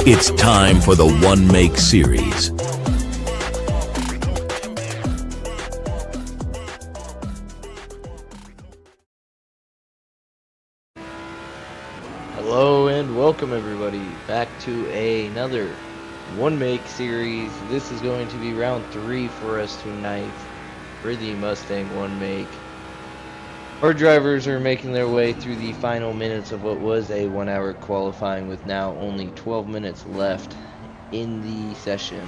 It's time for the One Make Series. Hello and welcome everybody back to another One Make Series. This is going to be round 3 for us tonight for the Mustang One Make. Our drivers are making their way through the final minutes of what was a 1-hour qualifying with now only 12 minutes left in the session.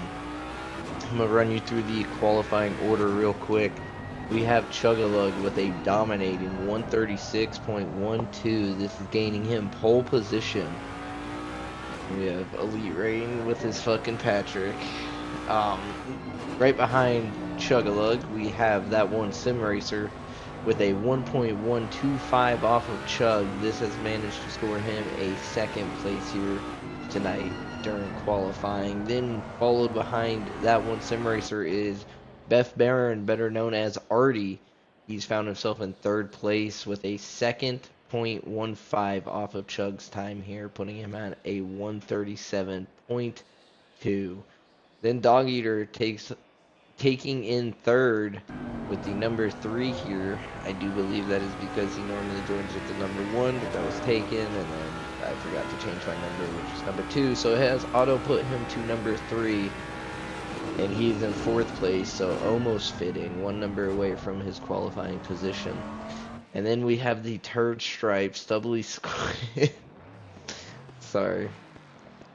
I'm going to run you through the qualifying order real quick. We have Chugalug with a dominating 136.12. This is gaining him pole position. We have Elite Rain with his fucking Patrick. Right behind Chugalug, we have that one Sim Racer with a 1.125 off of Chug. This has managed to score him a second place here tonight during qualifying. Then followed behind that one Sim Racer is Beth Barron, better known as Artie. He's found himself in third place with a second 0.15 off of Chug's time here, putting him at a 137.2. Then Dog Eater taking in third with the number 3 here. I do believe that is because he normally joins with the number 1, but that was taken, and then I forgot to change my number, which is number 2. So it has auto put him to number 3, and he's in 4th place, so almost fitting, one number away from his qualifying position. And then we have the Turd Stripe, Stubbly Squid. Sorry.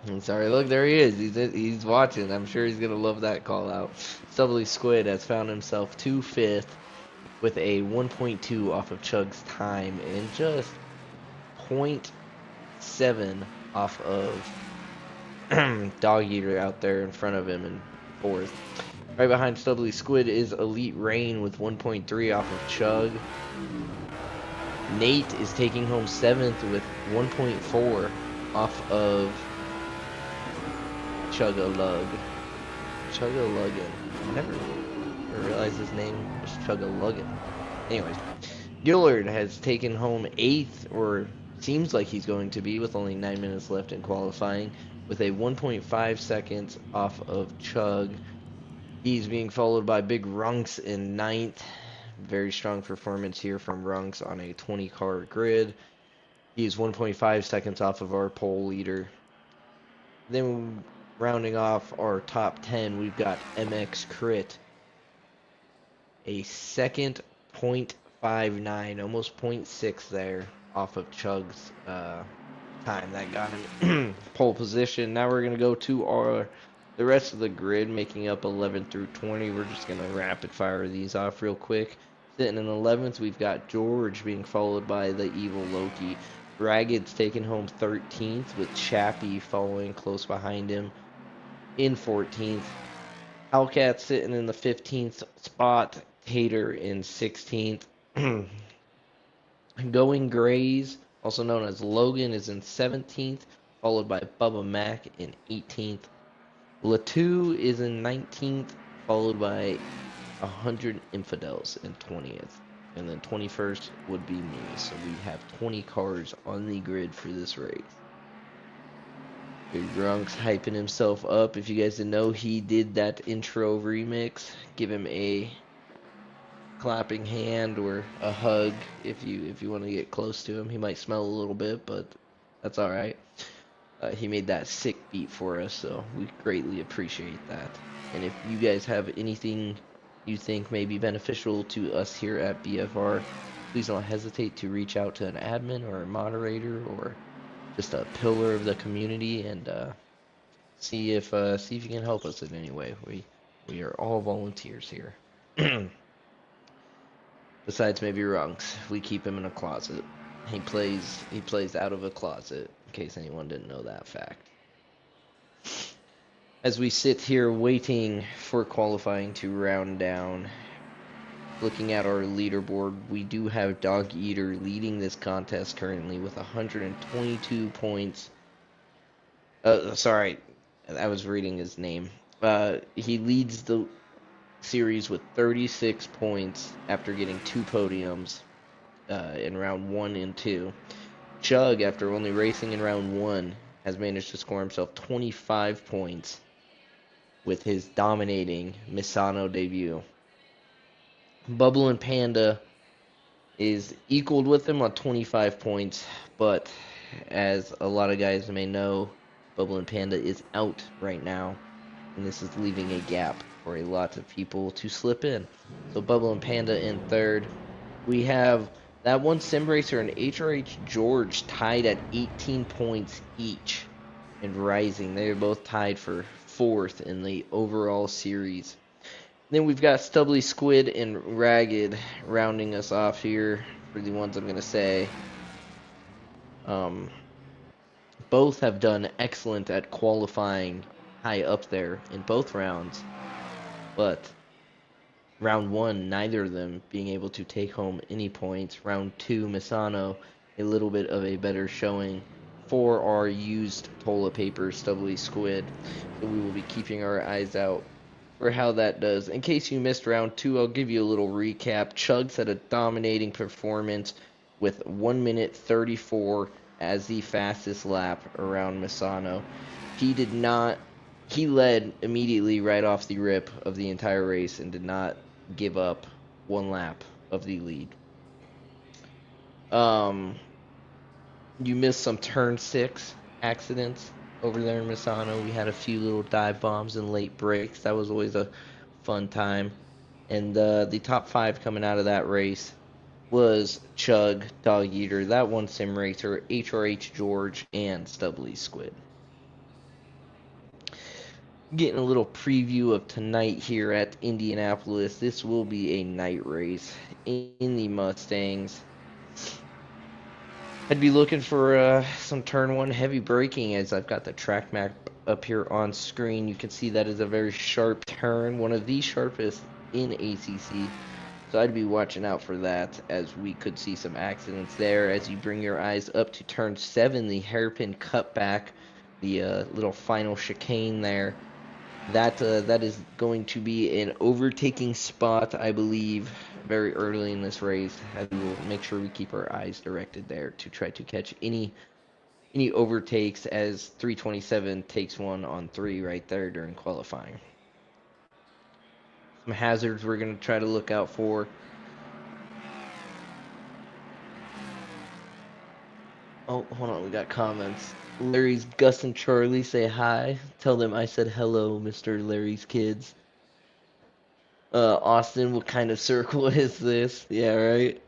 I'm sorry. Look, there he is. He's watching. I'm sure he's going to love that call out. Stubbly Squid has found himself to 5th with a 1.2 off of Chug's time and just 0.7 off of Dog Eater out there in front of him in 4th. Right behind Stubbly Squid is Elite Rain with 1.3 off of Chug. Nate is taking home 7th with 1.4 off of Chugalug. Chugaluggin. I never realized his name was Chugaluggin. Anyways, Gillard has taken home 8th, or seems like he's going to be, with only 9 minutes left in qualifying, with a 1.5 seconds off of Chug. He's being followed by Big Runks in 9th. Very strong performance here from Runks on a 20-car grid. He is 1.5 seconds off of our pole leader. Then rounding off our top 10, we've got MX Crit. A second 0.59, almost 0.6 there off of Chug's time. That got him pole position. Now we're going to go to the rest of the grid, making up 11 through 20. We're just going to rapid fire these off real quick. Sitting in 11th, we've got George being followed by the Evil Loki. Ragged's taking home 13th, with Chappie following close behind him in 14th. Hellcat sitting in the 15th spot. Tater in 16th. Going Grays, also known as Logan, is in 17th, followed by Bubba Mac in 18th. Latu is in 19th, followed by 100 Infidels in 20th. And then 21st would be me. So we have 20 cars on the grid for this race. Big Grunk's hyping himself up. If you guys didn't know, he did that intro remix. Give him a clapping hand or a hug if you want to get close to him. He might smell a little bit, but that's alright. He made that sick beat for us, so we greatly appreciate that. And if you guys have anything you think may be beneficial to us here at BFR, please don't hesitate to reach out to an admin or a moderator or just a pillar of the community and see if you can help us in any way. We are all volunteers here. Besides maybe Runks, we keep him in a closet. He plays out of a closet, in case anyone didn't know that fact. As we sit here waiting for qualifying to round down, looking at our leaderboard, we do have Dog Eater leading this contest currently with 122 points. Sorry, I was reading his name. He leads the series with 36 points after getting 2 podiums in round 1 and 2. Chug, after only racing in round 1, has managed to score himself 25 points with his dominating Misano debut. Bubble and Panda is equaled with him on 25 points, but as a lot of guys may know, Bubble and Panda is out right now, and this is leaving a gap for a lot of people to slip in. So Bubble and Panda in third. We have that one Sim Racer and HRH George tied at 18 points each and rising. They are both tied for fourth in the overall series. Then we've got Stubbly Squid and Ragged rounding us off here for the ones I'm going to say. Both have done excellent at qualifying high up there in both rounds. But round one, neither of them being able to take home any points. Round two, Misano, a little bit of a better showing for our used toilet paper, Stubbly Squid. So we will be keeping our eyes out for how that does. In case you missed round two, I'll give you a little recap. Chugs had a dominating performance with 1 minute 34 as the fastest lap around Misano. He led immediately right off the rip of the entire race and did not give up one lap of the lead. You missed some turn 6 accidents over there in Misano. We had a few little dive bombs and late breaks. That was always a fun time. And the top 5 coming out of that race was Chug, Dog Eater, that one Sim Racer, HRH George, and Stubbly Squid. Getting a little preview of tonight here at Indianapolis. This will be a night race in the Mustangs. I'd be looking for some turn 1 heavy braking as I've got the track map up here on screen. You can see that is a very sharp turn, one of the sharpest in ACC. So I'd be watching out for that as we could see some accidents there. As you bring your eyes up to turn 7, the hairpin cutback, the little final chicane there. That is going to be an overtaking spot, I believe, very early in this race. We will make sure we keep our eyes directed there to try to catch any overtakes as 327 takes one on 3 right there during qualifying. Some hazards we're going to try to look out for. Oh, hold on, we got comments. Larry's Gus and Charlie say hi. Tell them I said hello, Mr. Larry's kids. Austin, what kind of circle is this? Yeah, right?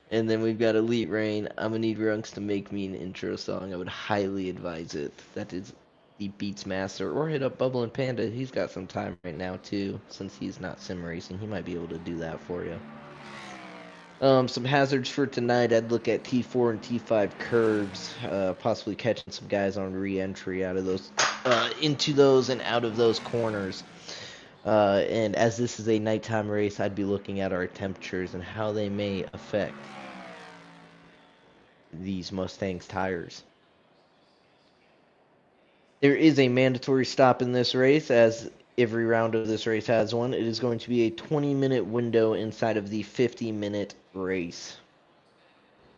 And then we've got Elite Rain. I'm gonna need Runks to make me an intro song. I would highly advise it. That is the Beats Master. Or hit up Bubble and Panda. He's got some time right now, too. Since he's not sim racing, he might be able to do that for you. Some hazards for tonight, I'd look at T4 and T5 curves, possibly catching some guys on re-entry out of those, into those and out of those corners. And as this is a nighttime race, I'd be looking at our temperatures and how they may affect these Mustangs tires. There is a mandatory stop in this race, as every round of this race has one. It is going to be a 20-minute window inside of the 50-minute race.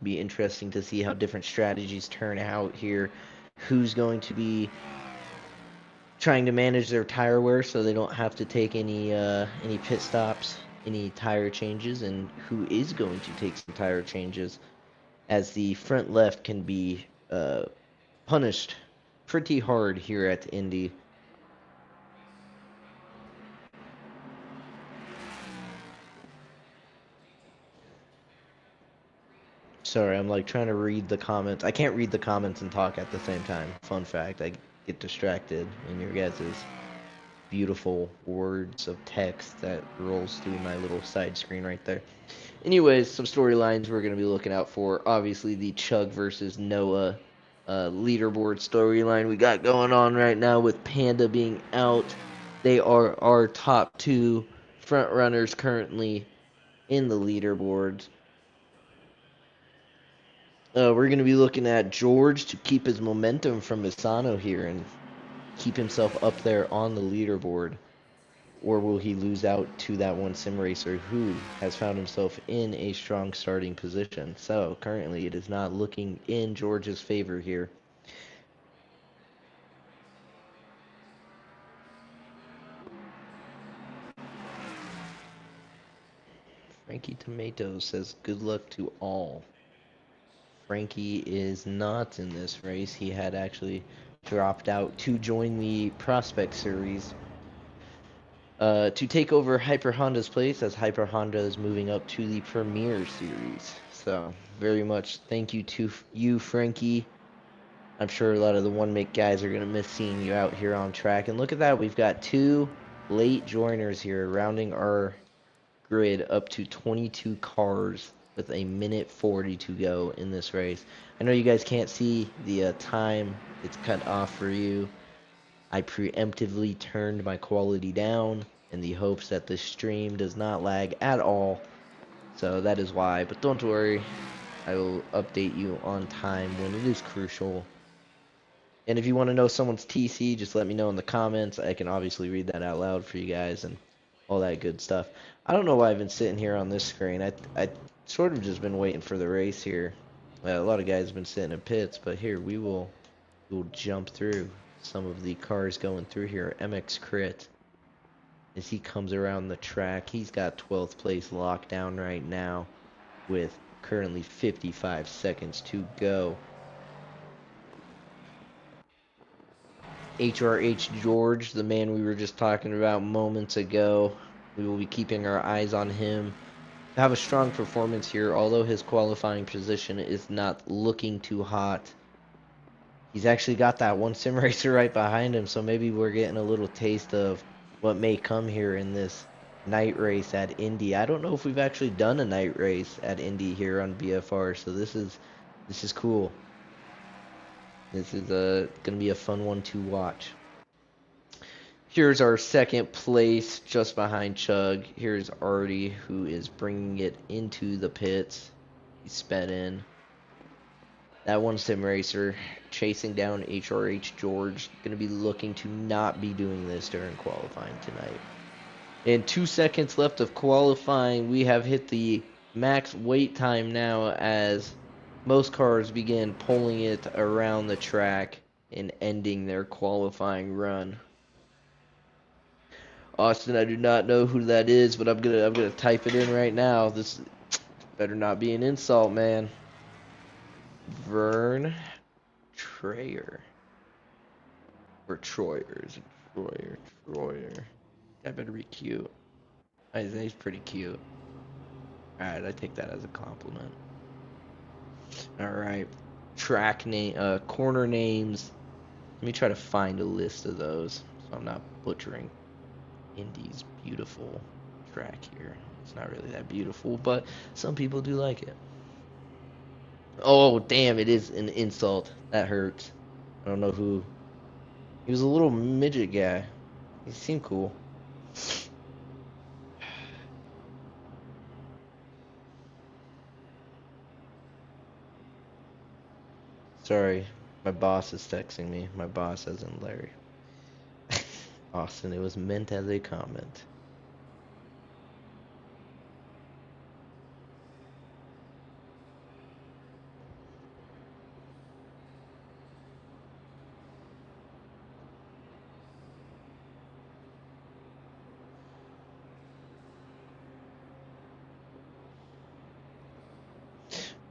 Be interesting to see how different strategies turn out here. Who's going to be trying to manage their tire wear so they don't have to take any pit stops, any tire changes, and who is going to take some tire changes, as the front left can be punished pretty hard here at Indy. Sorry, I'm like trying to read the comments. I can't read the comments and talk at the same time. Fun fact, I get distracted in your guys' beautiful words of text that rolls through my little side screen right there. Anyways, some storylines we're going to be looking out for. Obviously, the Chug versus Noah leaderboard storyline we got going on right now with Panda being out. They are our top 2 front runners currently in the leaderboards. We're going to be looking at George to keep his momentum from Misano here and keep himself up there on the leaderboard. Or will he lose out to that one sim racer who has found himself in a strong starting position? So currently it is not looking in George's favor here. Frankie Tomatoes says good luck to all. Frankie is not in this race. He had actually dropped out to join the Prospect Series to take over Hyper Honda's place as Hyper Honda is moving up to the Premier Series. So, very much thank you to you, Frankie. I'm sure a lot of the one make guys are going to miss seeing you out here on track. And look at that, we've got 2 late joiners here rounding our grid up to 22 cars with a minute 40 to go in this race. I know you guys can't see the time. It's cut off for you. I preemptively turned my quality down in the hopes that the stream does not lag at all. So that is why. But don't worry. I will update you on time when it is crucial. And if you want to know someone's TC, just let me know in the comments. I can obviously read that out loud for you guys and all that good stuff. I don't know why I've been sitting here on this screen. I sort of just been waiting for the race here. A lot of guys have been sitting in pits, but here we'll jump through some of the cars going through here. MX Crit, as he comes around the track, he's got 12th place locked down right now with currently 55 seconds to go. HRH George, the man we were just talking about moments ago, we will be keeping our eyes on him. Have a strong performance here, although his qualifying position is not looking too hot. He's actually got that one sim racer right behind him, so maybe we're getting a little taste of what may come here in this night race at Indy. I don't know if we've actually done a night race at Indy here on BFR, so this is cool. This is gonna be a fun one to watch. Here's our second place, just behind Chug. Here's Artie, who is bringing it into the pits. He sped in. That one sim racer chasing down HRH George. Going to be looking to not be doing this during qualifying tonight. In 2 seconds left of qualifying, we have hit the max wait time now as most cars begin pulling it around the track and ending their qualifying run. Austin, I do not know who that is, but I'm gonna type it in right now. This better not be an insult, man. Vern Troyer. Or Troyer. Is it Troyer? Troyer. That better be cute. I think he's pretty cute. Alright, I take that as a compliment. Alright. Track name, corner names. Let me try to find a list of those so I'm not butchering Indy's beautiful track here. It's not really that beautiful, but some people do like it. Oh, damn, it is an insult. That hurts. I don't know who. He was a little midget guy. He seemed cool. Sorry, my boss is texting me. My boss as in Larry. Austin, it was meant as a comment.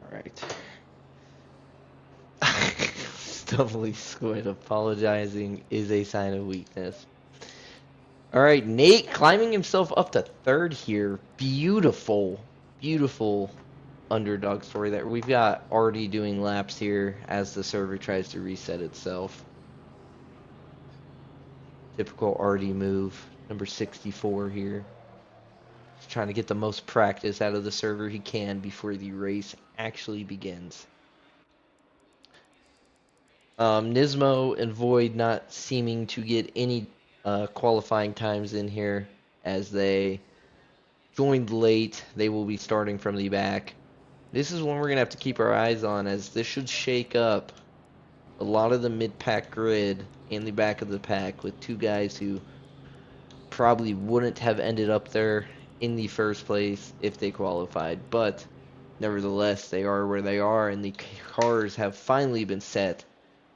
Alright. Stumbly Squid, apologizing is a sign of weakness. Alright, Nate climbing himself up to third here. Beautiful, beautiful underdog story there. We've got Artie doing laps here as the server tries to reset itself. Typical Artie move. Number 64 here. He's trying to get the most practice out of the server he can before the race actually begins. Nismo and Void not seeming to get any qualifying times in here as they joined late. They will be starting from the back. This is one we're going to have to keep our eyes on, as this should shake up a lot of the mid-pack grid and the back of the pack with two guys who probably wouldn't have ended up there in the first place if they qualified. But nevertheless, they are where they are, and the cars have finally been set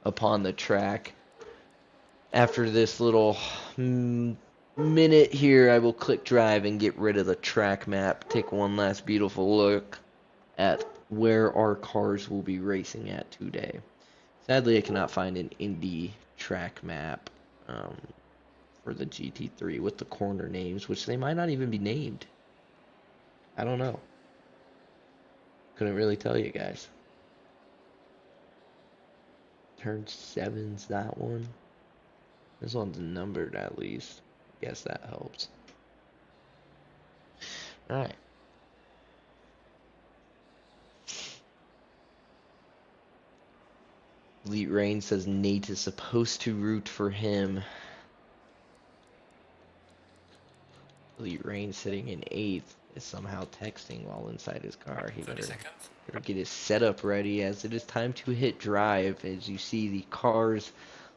upon the track after this little minute here, I will click drive and get rid of the track map. Take one last beautiful look at where our cars will be racing at today. Sadly, I cannot find an Indy track map for the GT3 with the corner names, which they might not even be named. I don't know. Couldn't really tell you guys. Turn 7's that one. This one's numbered at least. Guess that helps. Alright. Elite Rain says Nate is supposed to root for him. Elite Rain sitting in 8th is somehow texting while inside his car. He better get his setup ready as it is time to hit drive. As you see the car's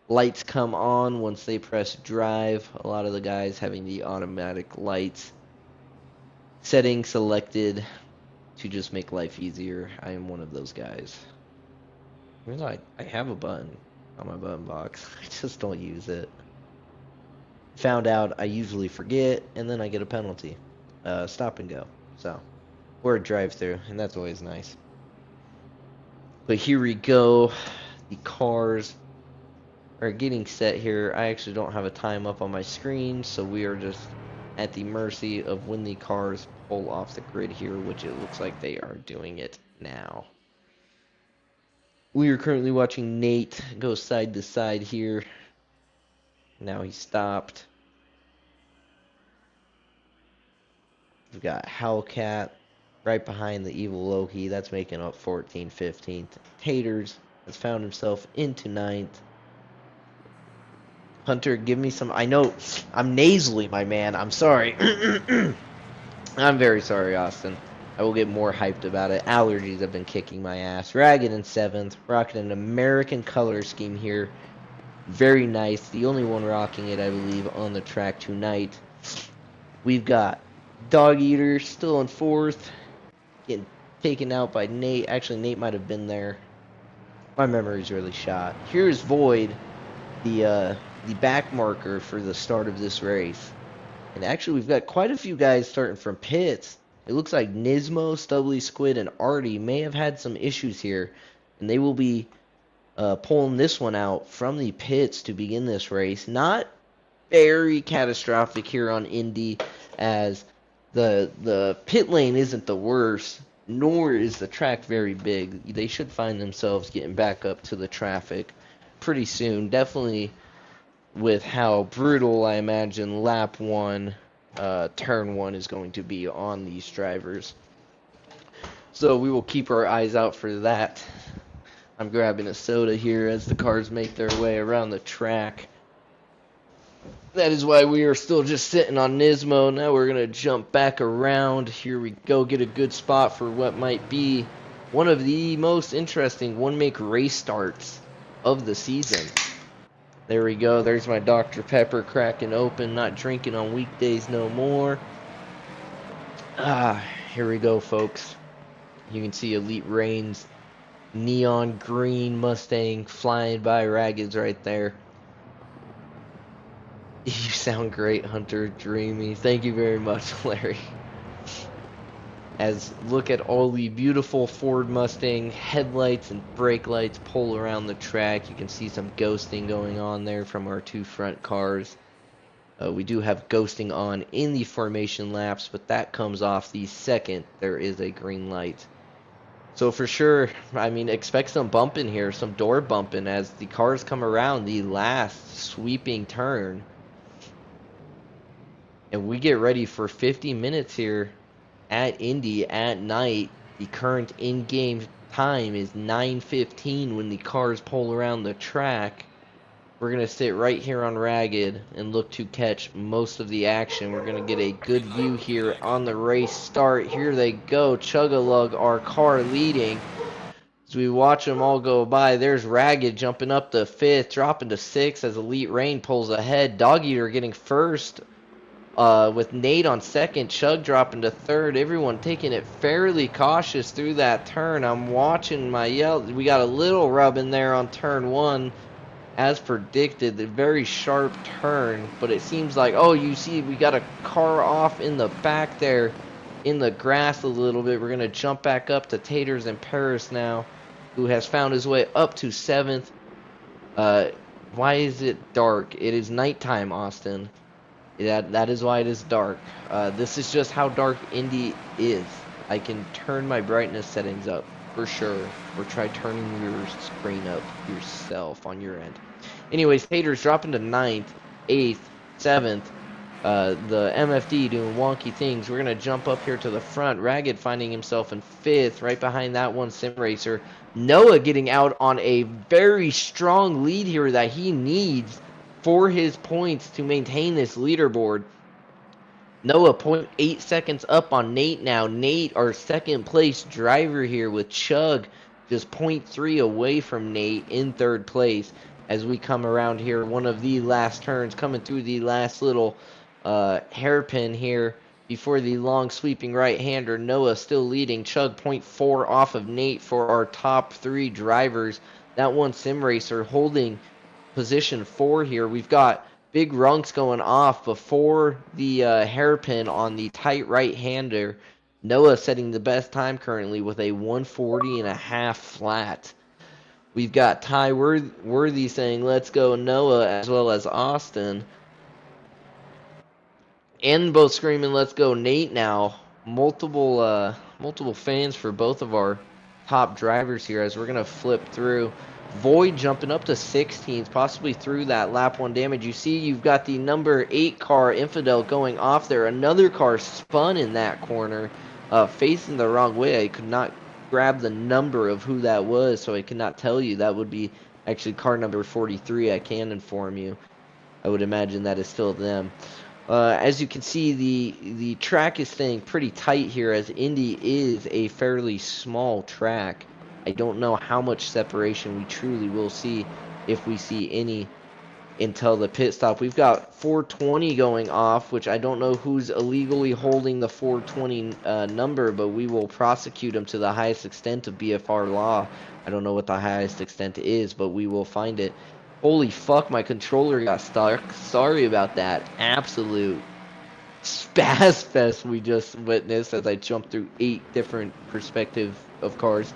lights come on once they press drive. A lot of the guys having the automatic lights setting selected to just make life easier. I am one of those guys. Even though I have a button on my button box, I just don't use it. Found out I usually forget, and then I get a penalty. Stop and go. So, or a drive-through, and that's always nice. But here we go. The cars are getting set here. I actually don't have a time up on my screen, so we are just at the mercy of when the cars pull off the grid here, which it looks like they are doing it now. We are currently watching Nate go side to side here. Now he stopped. We've got Hellcat right behind the Evil Loki. That's making up 14th, 15th. Taters has found himself into 9th. Hunter, give me some... I know I'm nasally, my man. I'm sorry. I'm very sorry, Austin. I will get more hyped about it. Allergies have been kicking my ass. Ragged in 7th. Rocking an American color scheme here. Very nice. The only one rocking it, I believe, on the track tonight. We've got Dog Eater still in 4th. Getting taken out by Nate. Actually, Nate might have been there. My memory's really shot. Here's Void, the back marker for the start of this race. And actually, we've got quite a few guys starting from pits. It looks like Nismo, Stubbly Squid, and Artie may have had some issues here. And they will be pulling this one out from the pits to begin this race. Not very catastrophic here on Indy, as the pit lane isn't the worst, nor is the track very big. They should find themselves getting back up to the traffic pretty soon. Definitely with how brutal I imagine lap 1, turn 1 is going to be on these drivers. So we will keep our eyes out for that. I'm grabbing a soda here as the cars make their way around the track. That is why we are still just sitting on Nismo. Now we're going to jump back around. Here we go. Get a good spot for what might be one of the most interesting one-make race starts of the season. There we go. There's my Dr. Pepper cracking open. Not drinking on weekdays no more. Here we go, folks. You can see Elite Rain's neon green Mustang flying by Ragged's right there. You sound great, Hunter. Dreamy. Thank you very much, Larry. As look at all the beautiful Ford Mustang headlights and brake lights pull around the track. You can see some ghosting going on there from our two front cars. We do have ghosting on in the formation laps, but that comes off the second there is a green light. So for sure, I mean, expect some bumping here, some door bumping as the cars come around the last sweeping turn. And we get ready for 50 minutes here at Indy at night. The current in-game time is 9:15 when the cars pull around the track. We're going to sit right here on Ragged and look to catch most of the action. We're going to get a good view here on the race start. Here they go. Chug-a-lug, our car leading. As we watch them all go by, there's Ragged jumping up to 5th, dropping to 6th as Elite Rain pulls ahead. Dog Eater getting first. With Nate on 2nd, Chug dropping to 3rd. Everyone taking it fairly cautious through that turn. I'm watching my yell. We got a little rub in there on turn 1. as predicted, the very sharp turn, but it seems like, oh, you see, we got a car off in the back there in the grass a little bit. We're going to jump back up to Taters in Paris now, who has found his way up to 7th. Why is it dark? It is nighttime, Austin. That is why it is dark. This is just how dark Indy is. I can turn my brightness settings up for sure, or try turning your screen up yourself on your end. Anyways, Taters dropping to 9th, 8th, 7th. The MFD doing wonky things. We're gonna jump up here to the front. Ragged finding himself in 5th, right behind that one sim racer. Noah getting out on a very strong lead here that he needs for his points to maintain this leaderboard. Noah 0.8 seconds up on Nate now. Nate, our second place driver here with Chug, just 0.3 away from Nate in 3rd place as we come around here. One of the last turns coming through the last little hairpin here before the long sweeping right-hander. Noah still leading. Chug 0.4 off of Nate for our top 3 drivers. That one sim racer holding position 4 here. We've got big runks going off before the hairpin on the tight right-hander. Noah setting the best time currently with a 140.5 flat. We've got Ty Worthy saying, let's go Noah, as well as Austin. And both screaming, let's go Nate now. Multiple fans for both of our top drivers here as we're going to flip through. Void jumping up to 16th, possibly through that lap 1 damage. You see you've got the number 8 car, Infidel, going off there. Another car spun in that corner, facing the wrong way. I could not grab the number of who that was, so I could not tell you. That would be actually car number 43, I can inform you. I would imagine that is still them. As you can see, the track is staying pretty tight here as Indy is a fairly small track. I don't know how much separation we truly will see, if we see any, until the pit stop. We've got 420 going off, which I don't know who's illegally holding the 420 number, but we will prosecute him to the highest extent of BFR law. I don't know what the highest extent is, but we will find it. Holy fuck, my controller got stuck. Sorry about that. Absolute spaz fest we just witnessed as I jumped through 8 different perspectives of cars.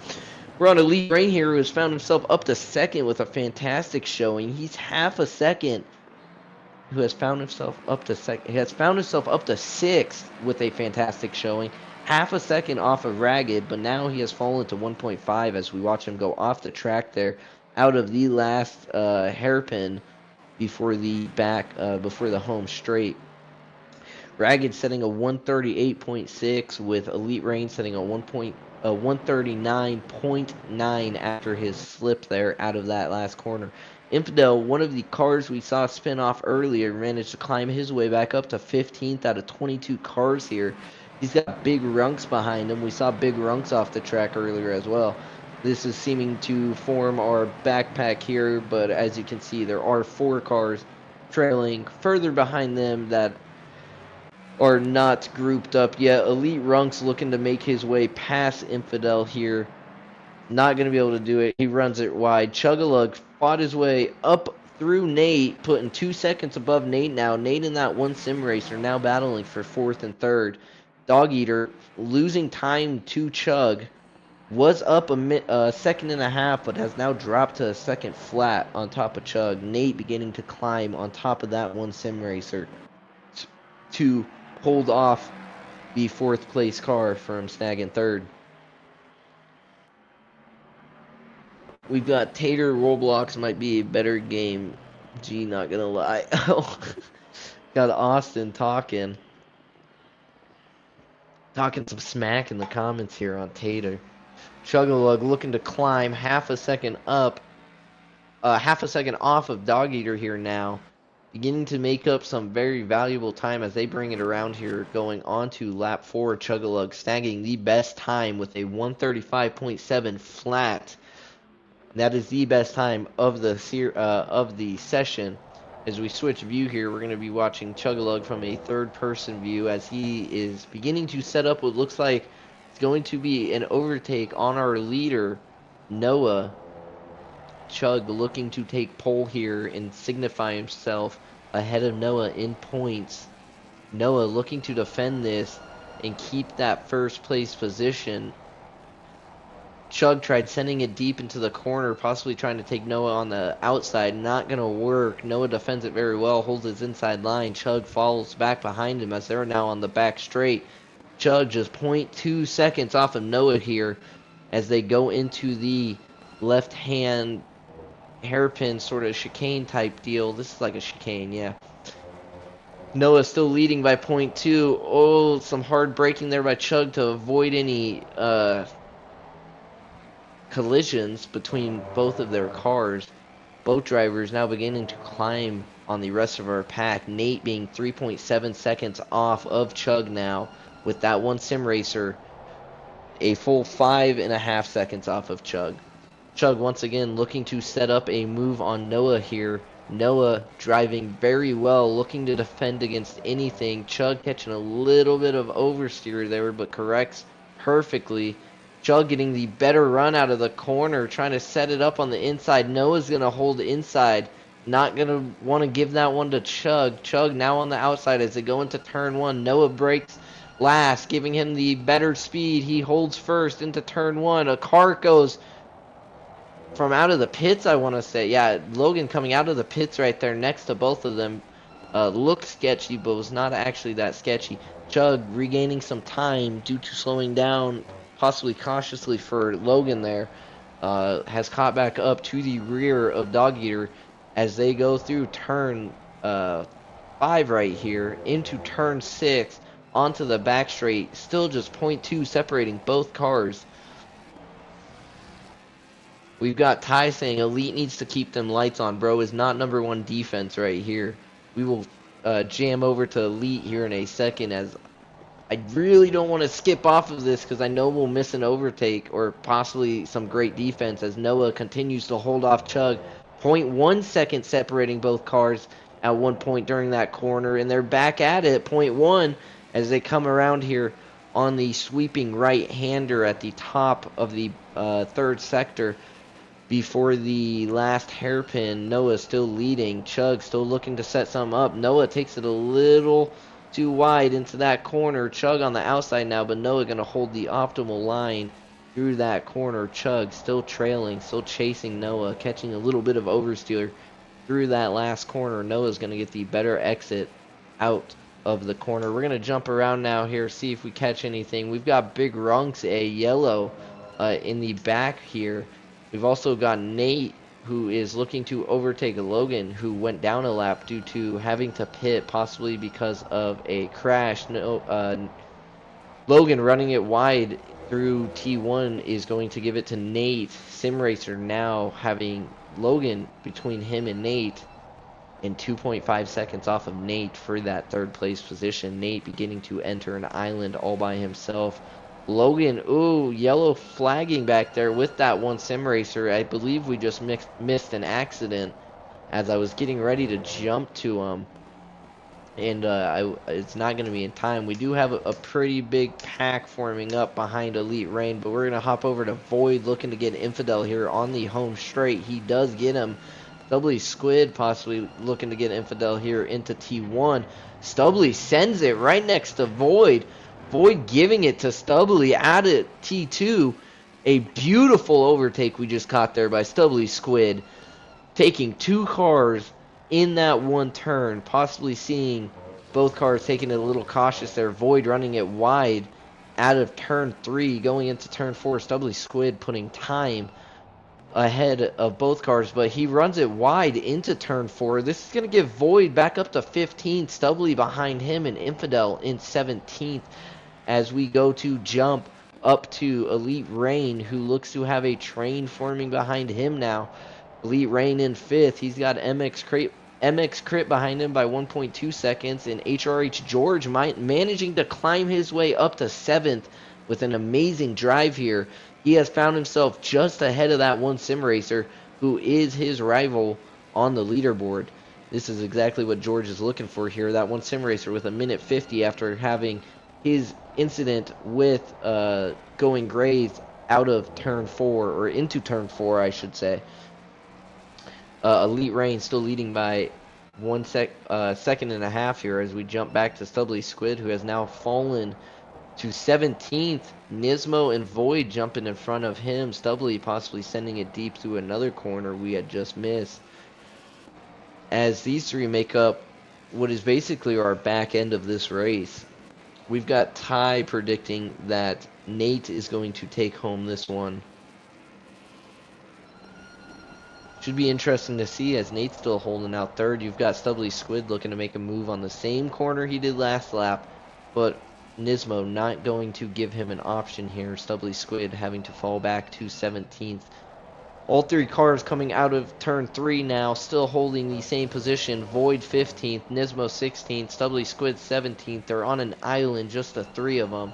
We're on Elite Rain here, who has found himself up to 2nd with a fantastic showing. He's half a second. Who has found himself up to 2nd. He has found himself up to 6th with a fantastic showing. Half a second off of Ragged, but now he has fallen to 1.5 as we watch him go off the track there, out of the last hairpin before the before the home straight. Ragged setting a 138.6 with Elite Rain setting a 139.9 after his slip there out of that last corner. Infidel, one of the cars we saw spin off earlier, managed to climb his way back up to 15th out of 22 cars here. He's got big runks behind him. We saw big runks off the track earlier as well. This is seeming to form our backpack here, but as you can see, there are 4 cars trailing further behind them that are not grouped up yet. Elite Runks looking to make his way past Infidel here. Not going to be able to do it. He runs it wide. Chugalug fought his way up through Nate, putting 2 seconds above Nate now. Nate and that one sim racer now battling for 4th and 3rd. Dog Eater losing time to Chug. Was up a second and a half, but has now dropped to a 2nd flat on top of Chug. Nate beginning to climb on top of that one sim racer to hold off the 4th place car from snagging 3rd. We've got Tater Roblox might be a better game. Gee, not gonna lie. Got Austin talking some smack in the comments here on Tater. Chugalug looking to climb half a second up, half a second off of Dog Eater here now. Beginning to make up some very valuable time as they bring it around here, going on to lap 4. Chugalug snagging the best time with a 135.7 flat. That is the best time of the session. As we switch view here, we're going to be watching Chugalug from a 3rd-person view as he is beginning to set up what looks like it's going to be an overtake on our leader, Noah, Chug looking to take pole here and signify himself ahead of Noah in points. Noah looking to defend this and keep that first place position. Chug tried sending it deep into the corner, possibly trying to take Noah on the outside. Not going to work. Noah defends it very well, holds his inside line. Chug follows back behind him as they're now on the back straight. Chug just 0.2 seconds off of Noah here as they go into the left-hand hairpin sort of chicane type deal. This is like a chicane, yeah. Noah still leading by 0.2. Oh, some hard braking there by Chug to avoid any collisions between both of their cars. Both drivers now beginning to climb on the rest of our pack. Nate being 3.7 seconds off of Chug now with that one sim racer. A full 5.5 seconds off of Chug. Chug once again looking to set up a move on Noah here. Noah driving very well, looking to defend against anything. Chug catching a little bit of oversteer there, but corrects perfectly. Chug getting the better run out of the corner, trying to set it up on the inside. Noah's going to hold inside. Not going to want to give that one to Chug. Chug now on the outside as they go into turn one. Noah brakes last, giving him the better speed. He holds first into turn one. A car goes from out of the pits, I want to say. Yeah, Logan coming out of the pits right there next to both of them. Looked sketchy, but was not actually that sketchy. Chug regaining some time due to slowing down, possibly cautiously for Logan there, has caught back up to the rear of Dog Eater as they go through turn 5 right here into turn 6 onto the back straight. Still just 0.2 separating both cars. We've got Ty saying Elite needs to keep them lights on, bro. Is not number one defense right here. We will jam over to Elite here in a second as I really don't want to skip off of this because I know we'll miss an overtake or possibly some great defense as Noah continues to hold off Chug. 0.1 second separating both cars at one point during that corner, and they're back at it, 0.1, as they come around here on the sweeping right-hander at the top of the third sector. Before the last hairpin, Noah still leading. Chug still looking to set something up. Noah takes it a little too wide into that corner. Chug on the outside now, but Noah going to hold the optimal line through that corner. Chug still trailing, still chasing Noah, catching a little bit of oversteer through that last corner. Noah's going to get the better exit out of the corner. We're going to jump around now here, see if we catch anything. We've got Big Runks, a yellow in the back here. We've also got Nate, who is looking to overtake Logan, who went down a lap due to having to pit, possibly because of a crash. Logan running it wide through T1 is going to give it to Nate. Sim Racer now having Logan between him and Nate, and 2.5 seconds off of Nate for that third place position. Nate beginning to enter an island all by himself. Logan, ooh, yellow flagging back there with that one sim racer. I believe we just missed an accident as I was getting ready to jump to him. And it's not going to be in time. We do have a pretty big pack forming up behind Elite Rain, but we're going to hop over to Void looking to get Infidel here on the home straight. He does get him. Stubbly Squid possibly looking to get Infidel here into T1. Stubbly sends it right next to Void. Void giving it to Stubbly out at T2. A beautiful overtake we just caught there by Stubbly Squid. Taking two cars in that one turn. Possibly seeing both cars taking it a little cautious there. Void running it wide out of turn 3. Going into turn 4. Stubbly Squid putting time ahead of both cars. But he runs it wide into turn 4. This is going to give Void back up to 15th. Stubbly behind him and Infidel in 17th. As we go to jump up to Elite Rain, who looks to have a train forming behind him now. Elite Rain in 5th. He's got MX Crit behind him by 1.2 seconds. And HRH George managing to climb his way up to 7th with an amazing drive here. He has found himself just ahead of that one sim racer who is his rival on the leaderboard. This is exactly what George is looking for here. That one sim racer with a minute 50 after having his incident with going grazed out of turn 4, or into turn 4 I should say. Elite Rain still leading by second and a half here as we jump back to Stubbly Squid, who has now fallen to 17th. Nismo and Void jumping in front of him. Stubbly possibly sending it deep through another corner we had just missed. As these three make up what is basically our back end of this race. We've got Ty predicting that Nate is going to take home this one. Should be interesting to see as Nate's still holding out third. You've got Stubbly Squid looking to make a move on the same corner he did last lap, but Nismo not going to give him an option here. Stubbly Squid having to fall back to 17th. All three cars coming out of turn 3 now, still holding the same position. Void 15th, Nismo 16th, Stubbly Squid 17th. They're on an island, just the three of them.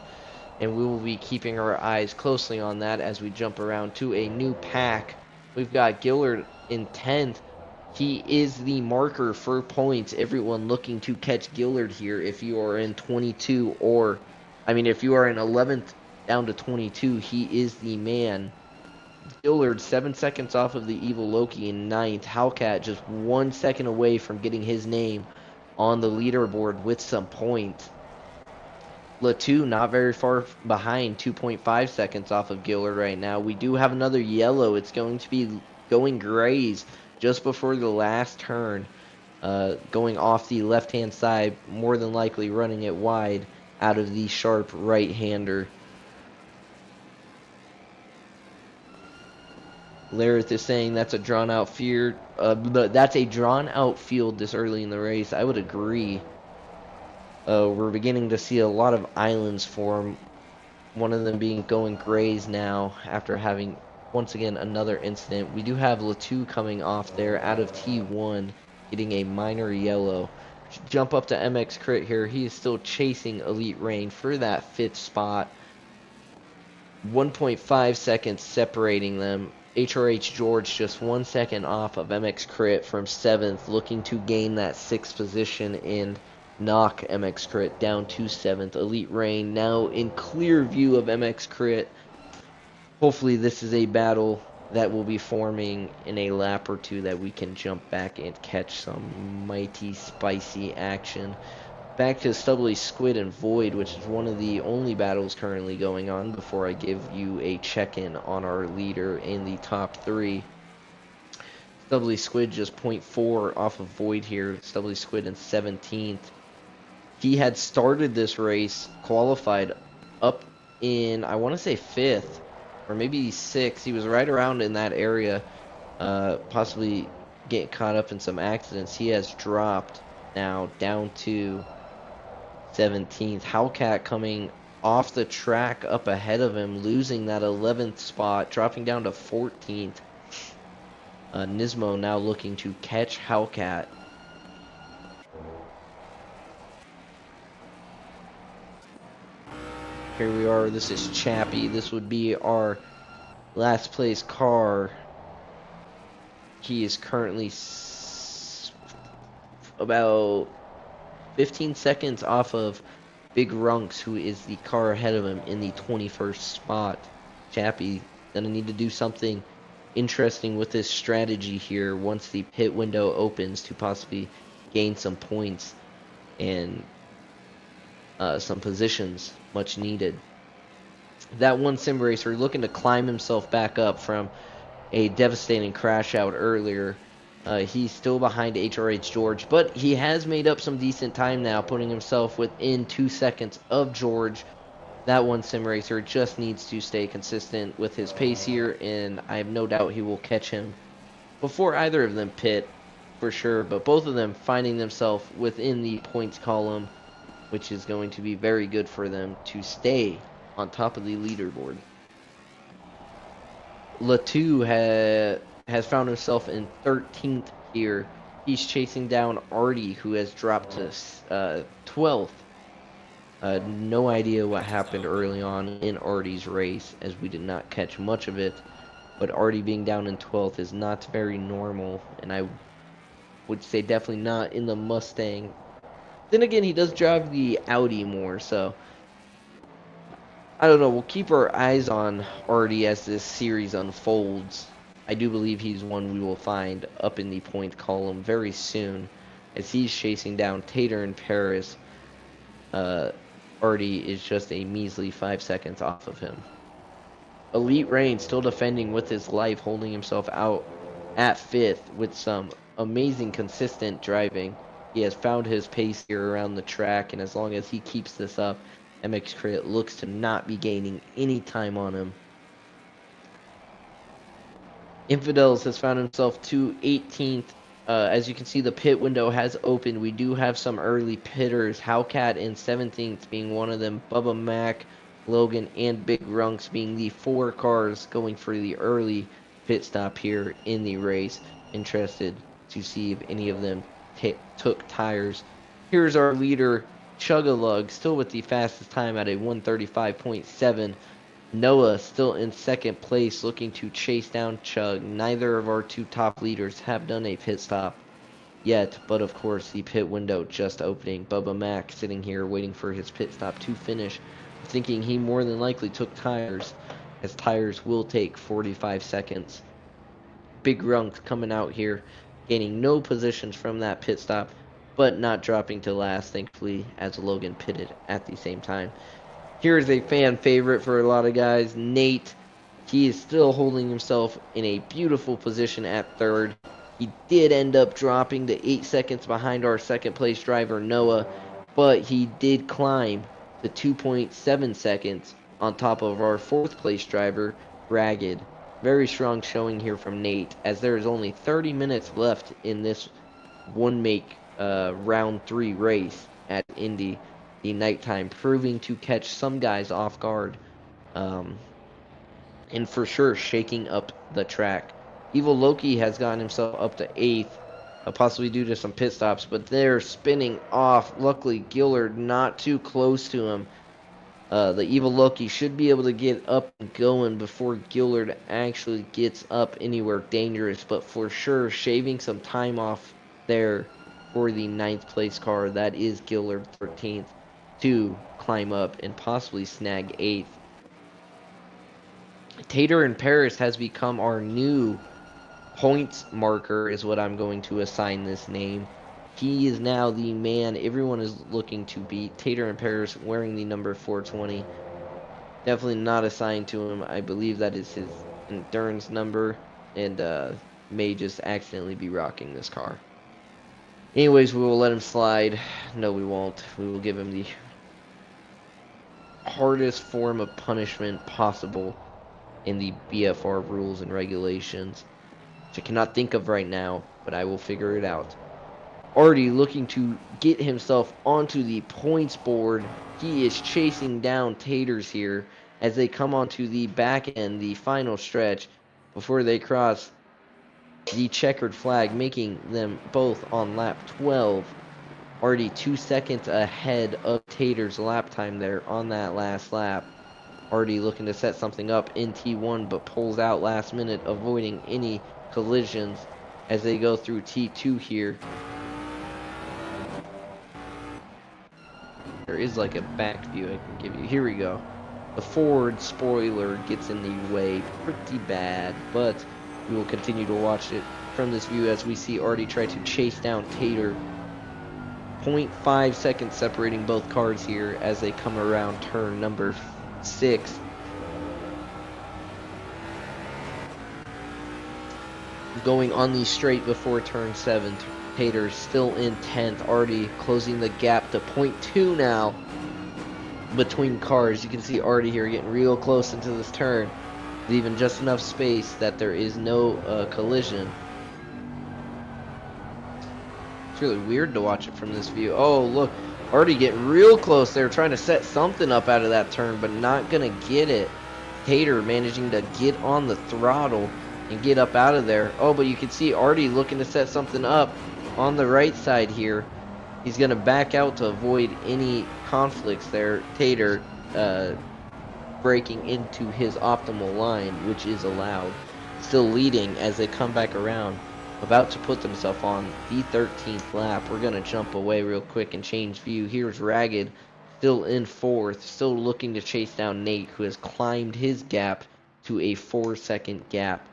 And we will be keeping our eyes closely on that as we jump around to a new pack. We've got Gillard in 10th. He is the marker for points. Everyone looking to catch Gillard here. If you are in 22 if you are in 11th down to 22, he is the man. Gillard 7 seconds off of the Evil Loki in 9th. Hellcat just 1 second away from getting his name on the leaderboard with some points. Latu not very far behind, 2.5 seconds off of Gillard right now. We do have another yellow. It's going to be going grays just before the last turn. Going off the left-hand side, more than likely running it wide out of the sharp right-hander. Lareth is saying that's a drawn-out field. That's a drawn-out field this early in the race. I would agree. We're beginning to see a lot of islands form. One of them being going grays now after having once again another incident. We do have Latu coming off there out of T1, getting a minor yellow. Jump up to MX Crit here. He is still chasing Elite Rain for that 5th spot. 1.5 seconds separating them. HRH George just 1 second off of MX Crit from 7th, looking to gain that 6th position and knock MX Crit down to 7th. Elite Rain now in clear view of MX Crit. Hopefully this is a battle that will be forming in a lap or two that we can jump back and catch some mighty spicy action. Back to Stubbly Squid and Void, which is one of the only battles currently going on before I give you a check-in on our leader in the top 3. Stubbly Squid just 0.4 off of Void here. Stubbly Squid in 17th. He had started this race, qualified up in, I want to say 5th, or maybe 6th. He was right around in that area, possibly getting caught up in some accidents. He has dropped now down to 17th. Hellcat coming off the track up ahead of him, losing that 11th spot, dropping down to 14th. Nismo now looking to catch Hellcat. Here we are. This is Chappie. This would be our last place car. He is currently about 15 seconds off of Big Runks, who is the car ahead of him in the 21st spot. Chappie gonna need to do something interesting with this strategy here once the pit window opens to possibly gain some points and some positions much needed. That one sim racer looking to climb himself back up from a devastating crash out earlier. He's still behind HRH George, but he has made up some decent time now, putting himself within 2 seconds of George. That one sim racer just needs to stay consistent with his pace here, and I have no doubt he will catch him before either of them pit for sure, but both of them finding themselves within the points column, which is going to be very good for them to stay on top of the leaderboard. Latu has found himself in 13th here. He's chasing down Artie, who has dropped to 12th. No idea what happened early on in Artie's race, as we did not catch much of it. But Artie being down in 12th is not very normal, and I would say definitely not in the Mustang. Then again, he does drive the Audi more, so I don't know. We'll keep our eyes on Artie as this series unfolds. I do believe he's one we will find up in the point column very soon, as he's chasing down Tater and Paris. Artie is just a measly 5 seconds off of him. Elite Rain still defending with his life, holding himself out at 5th with some amazing consistent driving. He has found his pace here around the track, and as long as he keeps this up, MX Crit looks to not be gaining any time on him. Infidels has found himself to 18th. As you can see, the pit window has opened. We do have some early pitters. Howcat in 17th being one of them. Bubba Mac, Logan, and Big Runks being the 4 cars going for the early pit stop here in the race. Interested to see if any of them took tires. Here's our leader, Chug-a-Lug, still with the fastest time at a 1:35.7. Noah still in 2nd place, looking to chase down Chug. Neither of our 2 top leaders have done a pit stop yet, but of course the pit window just opening. Bubba Mac sitting here waiting for his pit stop to finish, thinking he more than likely took tires, as tires will take 45 seconds. Big Runk coming out here, gaining no positions from that pit stop, but not dropping to last, thankfully, as Logan pitted at the same time. Here's a fan favorite for a lot of guys, Nate. He is still holding himself in a beautiful position at 3rd. He did end up dropping to 8 seconds behind our 2nd place driver, Noah, but he did climb to 2.7 seconds on top of our 4th place driver, Ragged. Very strong showing here from Nate, as there is only 30 minutes left in this one-make round 3 race at Indy. The nighttime, proving to catch some guys off guard, and for sure shaking up the track. Evil Loki has gotten himself up to 8th, possibly due to some pit stops, but they're spinning off. Luckily, Gillard not too close to him. The Evil Loki should be able to get up and going before Gillard actually gets up anywhere dangerous, but for sure shaving some time off there for the 9th place car. That is Gillard 13th. To climb up and possibly snag 8th. Tater in Paris has become our new points marker, is what I'm going to assign this name. He is now the man everyone is looking to beat. Tater in Paris wearing the number 420. Definitely not assigned to him. I believe that is his endurance number, and may just accidentally be rocking this car. Anyways, we will let him slide. No, we won't. We will give him the hardest form of punishment possible in the BFR rules and regulations, which I cannot think of right now, but I will figure it out. Artie looking to get himself onto the points board. He is chasing down Taters here as they come onto the back end, the final stretch, before they cross the checkered flag, making them both on lap 12. Artie 2 seconds ahead of Tater's lap time there on that last lap. Artie looking to set something up in T1, but pulls out last minute, avoiding any collisions as they go through T2 here. There is like a back view I can give you. Here we go. The forward spoiler gets in the way pretty bad, but we will continue to watch it from this view as we see Artie try to chase down Tater. 0.5 seconds separating both cars here as they come around turn number 6. Going on the straight before turn 7. Tater still in 10th. Artie closing the gap to 0.2 now between cars. You can see Artie here getting real close into this turn, leaving just enough space that there is no collision. It's really weird to watch it from this view. Oh, look, Artie getting real close there, trying to set something up out of that turn, but not gonna get it. Tater managing to get on the throttle and get up out of there. Oh, but you can see Artie looking to set something up on the right side here. He's gonna back out to avoid any conflicts there. Tater breaking into his optimal line, which is allowed. Still leading as they come back around, about to put themselves on the 13th lap. We're going to jump away real quick and change view. Here's Ragged, still in 4th, still looking to chase down Nate, who has climbed his gap to a 4-second gap.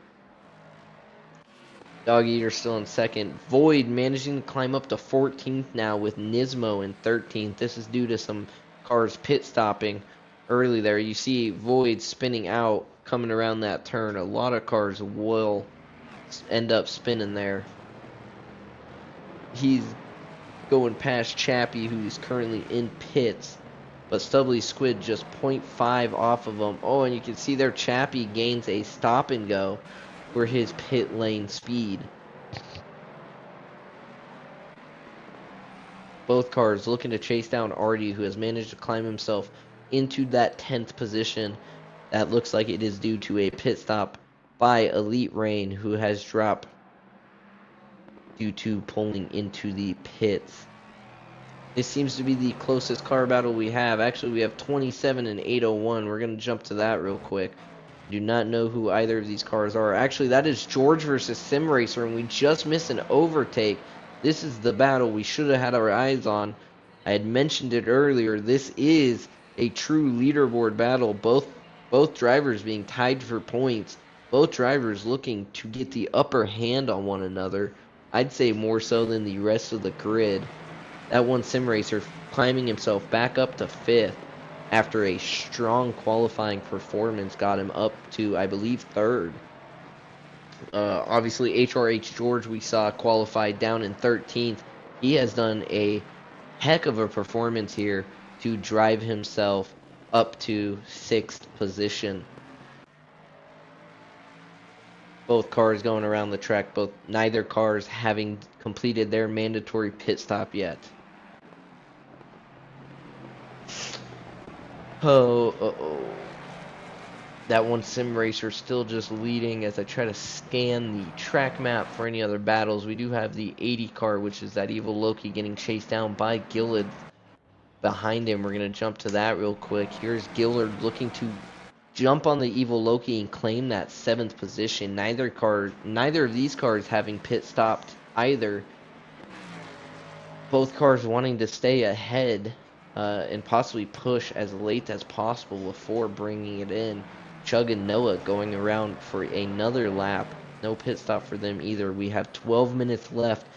Dog Eater still in second. Void managing to climb up to 14th now with Nismo in 13th. This is due to some cars pit stopping early there. You see Void spinning out, coming around that turn. A lot of cars will end up spinning there. He's going past Chappie, who's currently in pits. But Stubbly Squid just 0.5 off of him. Oh, and you can see there Chappie gains a stop and go for his pit lane speed. Both cars looking to chase down Artie, who has managed to climb himself into that 10th position. That looks like it is due to a pit stop by Elite Rain, who has dropped due to pulling into the pits. This seems to be the closest car battle we have. Actually, we have 27 and 801. We're going to jump to that real quick. Do not know who either of these cars are. Actually, that is George versus Sim Racer, and we just missed an overtake. This is the battle we should have had our eyes on. I had mentioned it earlier. This is a true leaderboard battle. Both drivers being tied for points. Both drivers looking to get the upper hand on one another. I'd say more so than the rest of the grid. That one Sim Racer climbing himself back up to 5th after a strong qualifying performance got him up to, I believe, 3rd. Obviously, HRH George we saw qualified down in 13th. He has done a heck of a performance here to drive himself up to 6th position. Both cars going around the track, neither cars having completed their mandatory pit stop yet. Oh. That one Sim Racer still just leading as I try to scan the track map for any other battles. We do have the 80 car, which is that Evil Loki getting chased down by Gillard behind him. We're going to jump to that real quick. Here's Gillard looking to jump on the Evil Loki and claim that 7th position. Neither of these cars having pit stopped either. Both cars wanting to stay ahead and possibly push as late as possible before bringing it in. Chug and Noah going around for another lap. No pit stop for them either. We have 12 minutes left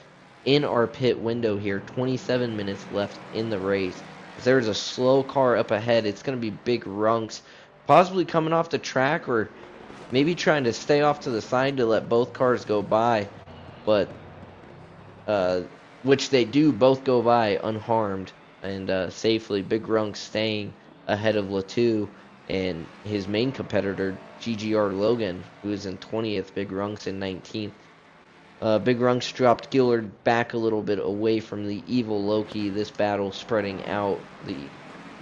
in our pit window here. 27 minutes left in the race. If there's a slow car up ahead, it's going to be Big Runks possibly coming off the track, or maybe trying to stay off to the side to let both cars go by. But which they do both go by unharmed and safely. Big Runks staying ahead of Latu and his main competitor, GGR Logan, who is in 20th, Big Runks in 19th. Big Runks dropped Gillard back a little bit away from the Evil Loki. This battle spreading out,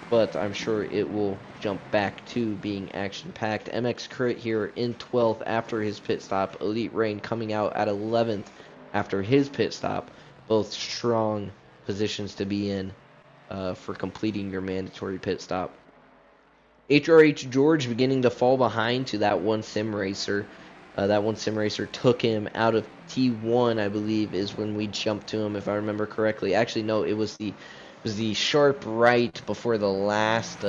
but I'm sure it will jump back to being action-packed. MX Crit here in 12th after his pit stop. Elite Rain coming out at 11th after his pit stop. Both strong positions to be in for completing your mandatory pit stop. HRH George beginning to fall behind to that one Sim Racer. That one Sim Racer took him out of T1, I believe, is when we jumped to him, if I remember correctly. Actually, no, it was the sharp right before the last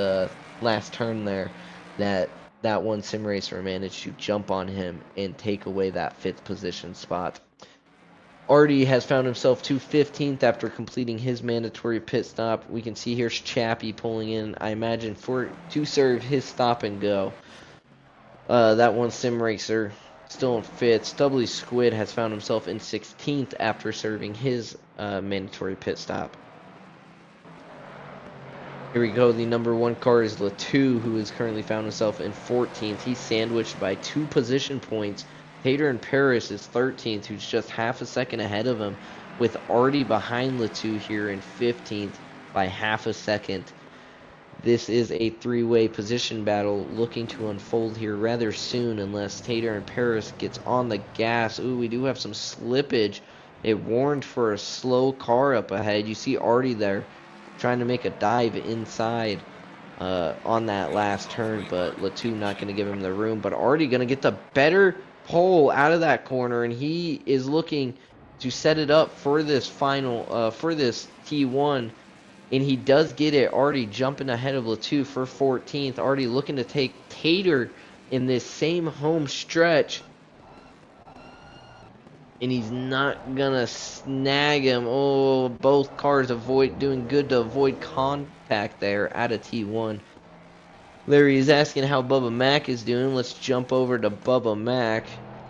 turn there that one Sim Racer managed to jump on him and take away that 5th position spot. Artie has found himself to 15th after completing his mandatory pit stop. We can see here's Chappie pulling in, I imagine, to serve his stop and go. That one Sim Racer still in 5th. Stubbly Squid has found himself in 16th after serving his mandatory pit stop. Here we go. The number 1 car is Latu, who has currently found himself in 14th. He's sandwiched by 2 position points. Tater in Paris is 13th, who's just half a second ahead of him, with Artie behind Latu here in 15th by half a second. This is a 3-way position battle looking to unfold here rather soon unless Tater in Paris gets on the gas. Ooh, we do have some slippage. It warned for a slow car up ahead. You see Artie there trying to make a dive inside on that last turn, but Latu not going to give him the room. But Artie going to get the better pole out of that corner, and he is looking to set it up for this final, for this T1, and he does get it. Artie jumping ahead of Latu for 14th. Artie looking to take Tater in this same home stretch. And he's not gonna snag him. Oh, both cars doing good to avoid contact there at a T1. Larry is asking how Bubba Mack is doing. Let's jump over to Bubba Mack.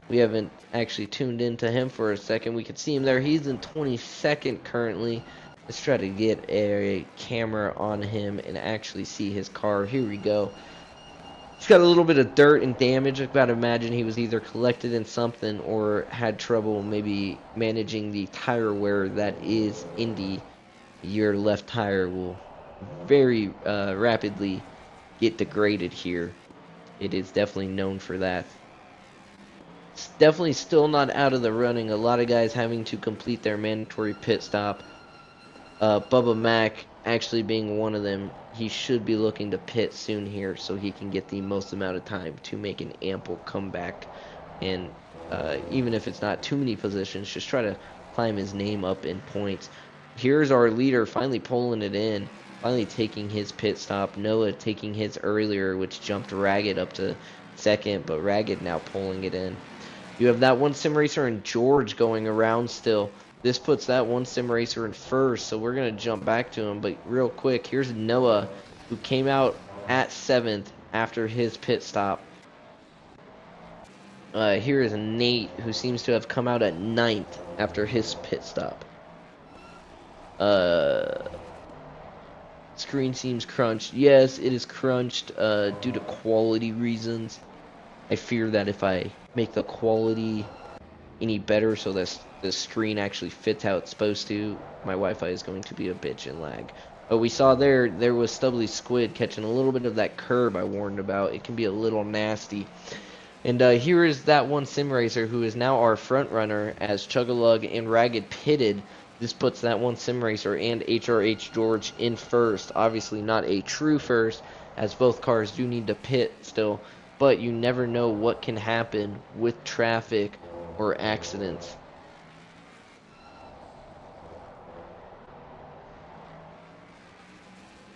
We haven't actually tuned into him for a second. We can see him there. He's in 22nd currently. Let's try to get a camera on him and actually see his car. Here we go. He's got a little bit of dirt and damage. I've got to imagine he was either collected in something or had trouble maybe managing the tire wear that is Indy. Your left tire will very rapidly get degraded here. It is definitely known for that. It's definitely still not out of the running. A lot of guys having to complete their mandatory pit stop. Bubba Mack actually being one of them. He should be looking to pit soon here so he can get the most amount of time to make an ample comeback. And even if it's not too many positions, just try to climb his name up in points. Here's our leader finally pulling it in. Finally taking his pit stop. Noah taking his earlier, which jumped Ragged up to second, but Ragged now pulling it in. You have that one sim racer and George going around still. This puts that one sim racer in first, so we're going to jump back to him. But real quick, here's Noah, who came out at 7th after his pit stop. Here is Nate, who seems to have come out at 9th after his pit stop. Screen seems crunched. Yes, it is crunched due to quality reasons. I fear that if I make the quality any better so that the screen actually fits how it's supposed to, my Wi-Fi is going to be a bitch and lag. But we saw there was Stubbly Squid catching a little bit of that curb I warned about. It can be a little nasty. And here is that one sim racer who is now our front runner as Chug-a-Lug and Ragged pitted. This puts that one sim racer and HRH George in first. Obviously not a true first, as both cars do need to pit still. But you never know what can happen with traffic or accidents.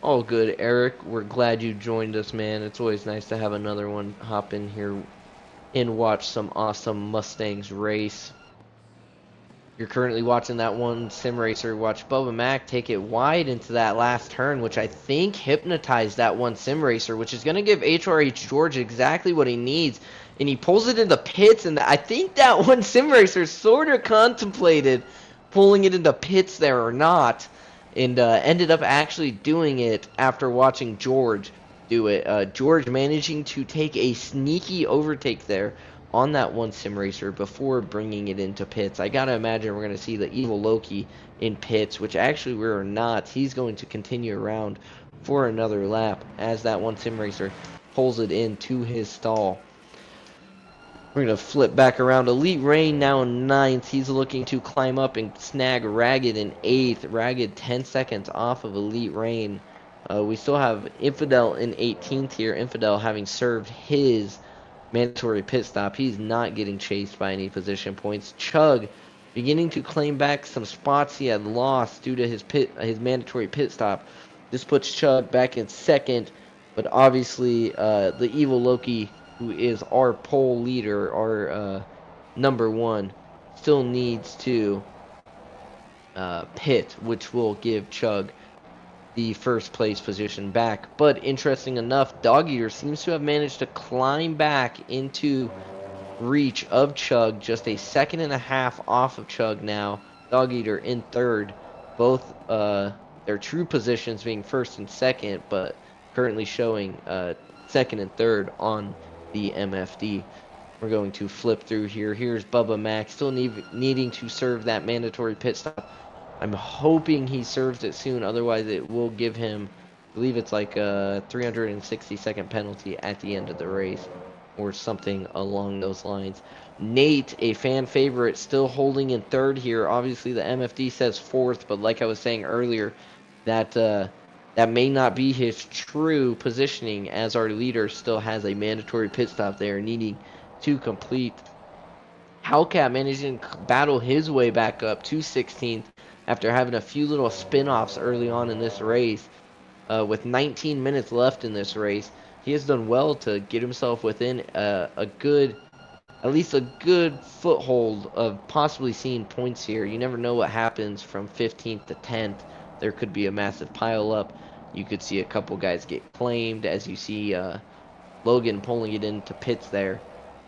All good, Eric. We're glad you joined us, man. It's always nice to have another one hop in here and watch some awesome Mustangs race. You're currently watching that one sim racer. Watch Bubba Mack take it wide into that last turn, which I think hypnotized that one sim racer, which is going to give HRH George exactly what he needs. And he pulls it into pits, and I think that one sim racer sort of contemplated pulling it into pits there or not, and ended up actually doing it after watching George do it. George managing to take a sneaky overtake there on that one sim racer before bringing it into pits. I gotta imagine we're gonna see the evil Loki in pits, which actually we're not. He's going to continue around for another lap as that one sim racer pulls it into his stall. We're gonna flip back around. Elite Rain now in 9th. He's looking to climb up and snag Ragged in 8th. Ragged 10 seconds off of Elite Rain. We still have Infidel in 18th here. Infidel having served his mandatory pit stop. He's not getting chased by any position points. Chug beginning to claim back some spots he had lost due to his mandatory pit stop. This puts Chug back in 2nd, but obviously the evil Loki, who is our pole leader, our number 1, still needs to pit, which will give Chug the first place position back. But interesting enough, Dog Eater seems to have managed to climb back into reach of Chug, just a 1.5 seconds off of Chug now. Dog Eater in 3rd, both their true positions being 1st and 2nd, but currently showing 2nd and 3rd on the MFD. We're going to flip through here. Here's Bubba Mack, still needing to serve that mandatory pit stop. I'm hoping he serves it soon, otherwise it will give him, I believe it's like a 360-second penalty at the end of the race, or something along those lines. Nate, a fan favorite, still holding in 3rd here. Obviously the MFD says 4th, but like I was saying earlier, that may not be his true positioning, as our leader still has a mandatory pit stop there needing to complete. Hellcat managing to battle his way back up to 16th after having a few little spin-offs early on in this race. With 19 minutes left in this race, he has done well to get himself within a good at least a good foothold of possibly seeing points here. You never know what happens from 15th to 10th. There could be a massive pile up. You could see a couple guys get claimed, as you see Logan pulling it into pits there,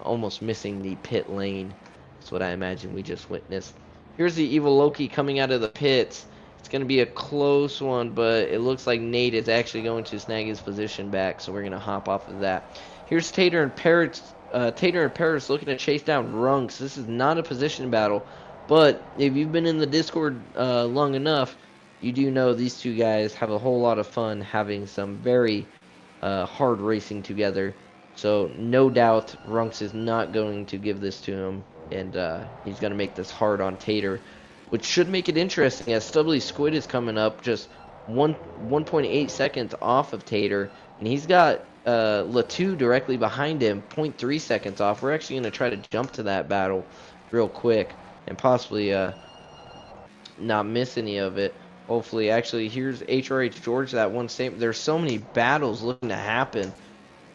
almost missing the pit lane. That's what I imagine we just witnessed. Here's the Evil Loki coming out of the pits. It's going to be a close one, but it looks like Nate is actually going to snag his position back, so we're going to hop off of that. Here's Tater and Paris looking to chase down Runks. This is not a position battle, but if you've been in the Discord long enough, you do know these two guys have a whole lot of fun having some very hard racing together. So no doubt Runks is not going to give this to him, and he's going to make this hard on Tater, which should make it interesting as Stubbly Squid is coming up just 1.8 seconds off of Tater, and he's got Latu directly behind him, 0.3 seconds off. We're actually going to try to jump to that battle real quick and possibly not miss any of it. Hopefully, actually, here's HRH George, that one same. There's so many battles looking to happen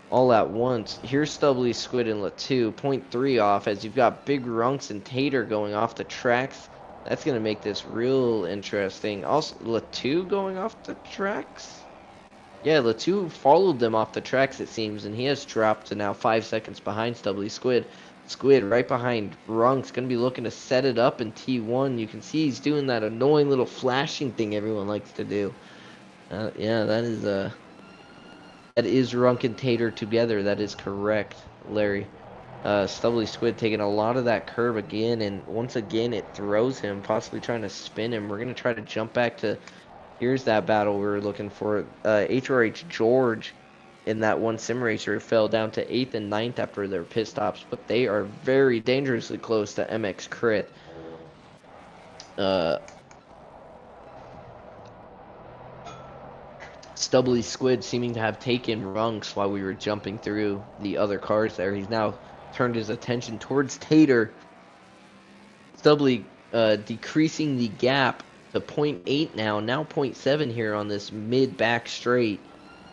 all at once. Here's Stubbly Squid and Latu, 0.3 off, as you've got Big Runks and Tater going off the tracks. That's going to make this real interesting. Also, Latu going off the tracks? Yeah, Latu followed them off the tracks, it seems, and he has dropped to now 5 seconds behind Stubbly Squid. Squid right behind Runks, going to be looking to set it up in T1. You can see he's doing that annoying little flashing thing everyone likes to do. Yeah, that is Runk and Tater together. That is correct, Larry. Stubbly Squid taking a lot of that curve again, and once again it throws him, possibly trying to spin him. We're going to try to jump back to, here's that battle we were looking for. HRH George in that one sim racer fell down to 8th and 9th after their pit stops, but they are very dangerously close to MX Crit. Stubbly Squid seeming to have taken Runks while we were jumping through the other cars there. He's now turned his attention towards Tater. Stubbly decreasing the gap to 0.8 now 0.7 here on this mid-back straight.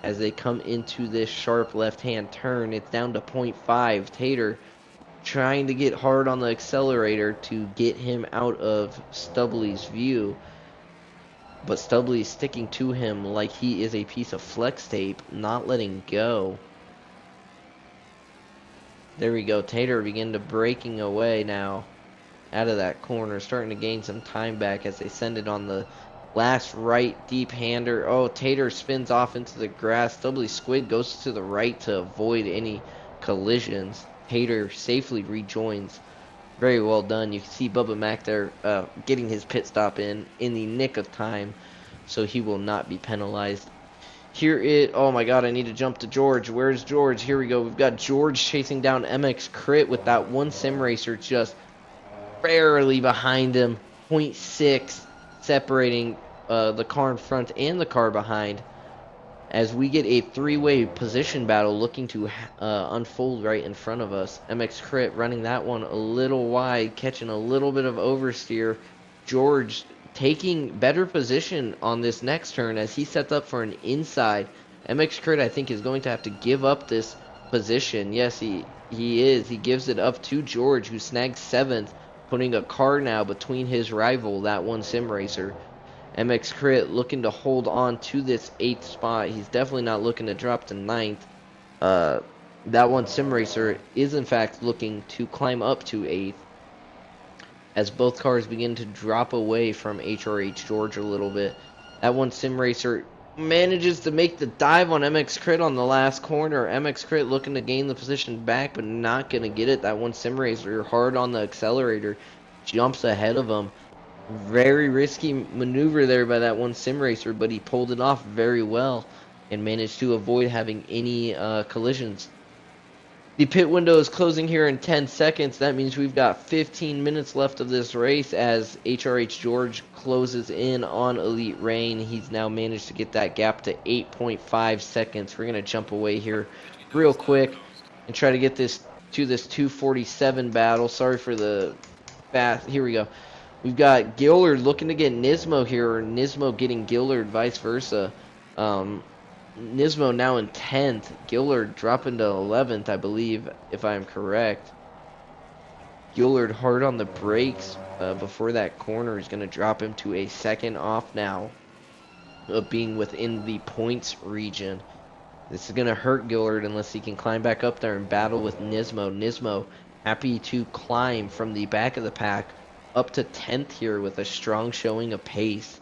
As they come into this sharp left-hand turn, it's down to 0.5. Tater trying to get hard on the accelerator to get him out of Stubbly's view. But Stubbly is sticking to him like he is a piece of flex tape, not letting go. There we go. Tater begin to breaking away now out of that corner, starting to gain some time back as they send it on the last right deep hander. Oh, Tater spins off into the grass. Stubbly Squid goes to the right to avoid any collisions. Tater safely rejoins. Very well done. You can see Bubba Mac there getting his pit stop in the nick of time, so he will not be penalized. Oh my god, I need to jump to George. Where's George? Here we go. We've got George chasing down MX Crit with that one sim racer just barely behind him. 0.6 separating the car in front and the car behind, as we get a three-way position battle looking to unfold right in front of us. MX Crit running that one a little wide, catching a little bit of oversteer. George taking better position on this next turn as he sets up for an inside. MX Crit, I think, is going to have to give up this position. Yes, he is. He gives it up to George, who snags 7th, putting a car now between his rival, that one sim racer. MX Crit looking to hold on to this 8th spot. He's definitely not looking to drop to 9th. That one sim racer is in fact looking to climb up to 8th, as both cars begin to drop away from HRH George a little bit. That one sim racer manages to make the dive on MX Crit on the last corner. MX Crit looking to gain the position back, but not going to get it. That one sim racer hard on the accelerator, jumps ahead of him. Very risky maneuver there by that one sim racer, but he pulled it off very well and managed to avoid having any collisions. The pit window is closing here in 10 seconds. That means we've got 15 minutes left of this race as HRH George closes in on Elite Rain. He's now managed to get that gap to 8.5 seconds. We're going to jump away here real quick and try to get this to this 247 battle. Sorry for the fast. Here we go. We've got Gillard looking to get Nismo here, or Nismo getting Gillard, vice versa. Nismo now in 10th. Gillard dropping to 11th, I believe, if I am correct. Gillard hard on the brakes before that corner is going to drop him to a second off now of being within the points region. This is going to hurt Gillard unless he can climb back up there and battle with Nismo. Nismo happy to climb from the back of the pack up to 10th here with a strong showing of pace.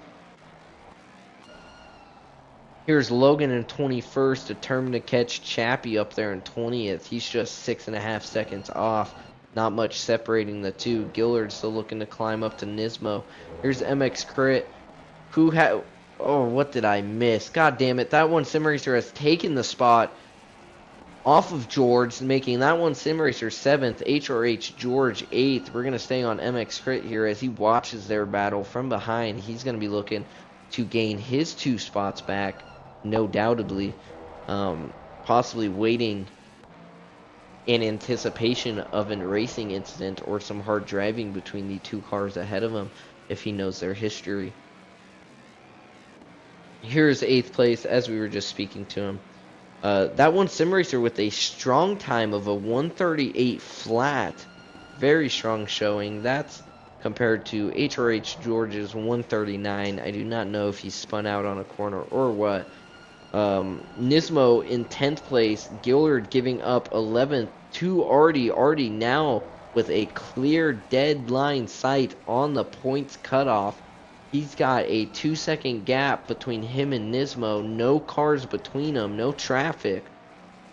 Here's Logan in 21st, determined to catch Chappie up there in 20th. He's just 6.5 seconds off. Not much separating the two. Gillard still looking to climb up to Nismo. Here's MX Crit, who had... Oh, what did I miss? God damn it. That one sim racer has taken the spot off of George, making that one sim racer 7th, HRH George 8th. We're going to stay on MX Crit here as he watches their battle from behind. He's going to be looking to gain his 2 spots back, no doubtably. Possibly waiting in anticipation of a racing incident or some hard driving between the 2 cars ahead of him if he knows their history. Here's 8th place as we were just speaking to him. That one sim racer with a strong time of a 138 flat. Very strong showing. That's compared to HRH George's 139. I do not know if he spun out on a corner or what. Nismo in 10th place. Gillard giving up 11th to Artie. Artie now with a clear deadline sight on the points cutoff. He's got a 2-second gap between him and Nismo. No cars between them. No traffic.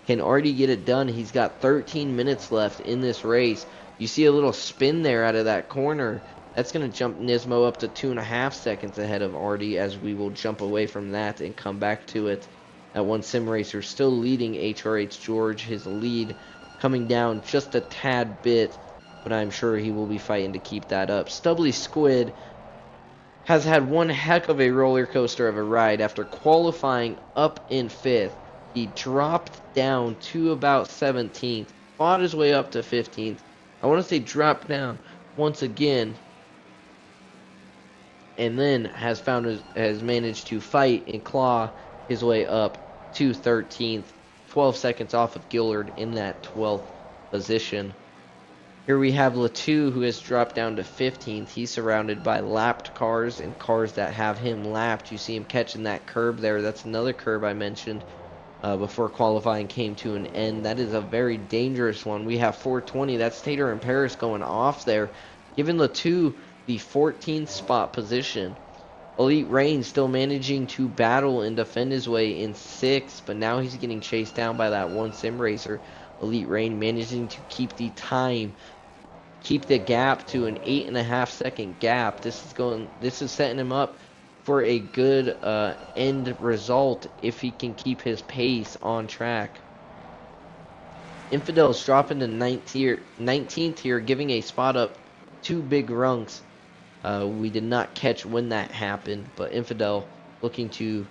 Can Artie get it done? He's got 13 minutes left in this race. You see a little spin there out of that corner. That's going to jump Nismo up to 2.5 seconds ahead of Artie, as we will jump away from that and come back to it. That one sim racer still leading HRH George. His lead coming down just a tad bit, but I'm sure he will be fighting to keep that up. Stubbly Squid has had one heck of a roller coaster of a ride. After qualifying up in 5th, he dropped down to about 17th, fought his way up to 15th. I want to say dropped down once again, and then has managed to fight and claw his way up to 13th, 12 seconds off of Gillard in that 12th position. Here we have Latu, who has dropped down to 15th. He's surrounded by lapped cars and cars that have him lapped. You see him catching that curb there. That's another curb I mentioned before qualifying came to an end. That is a very dangerous one. We have 420. That's Tater and Paris going off there, giving Latu the 14th spot position. Elite Rain still managing to battle and defend his way in 6th, but now he's getting chased down by that one sim racer. Elite Rain managing to keep the time, keep the gap to an 8.5 second gap. This is setting him up for a good end result if he can keep his pace on track. Infidel's dropping to 19th here, giving a spot up to Big Runks. We did not catch when that happened, but Infidel looking to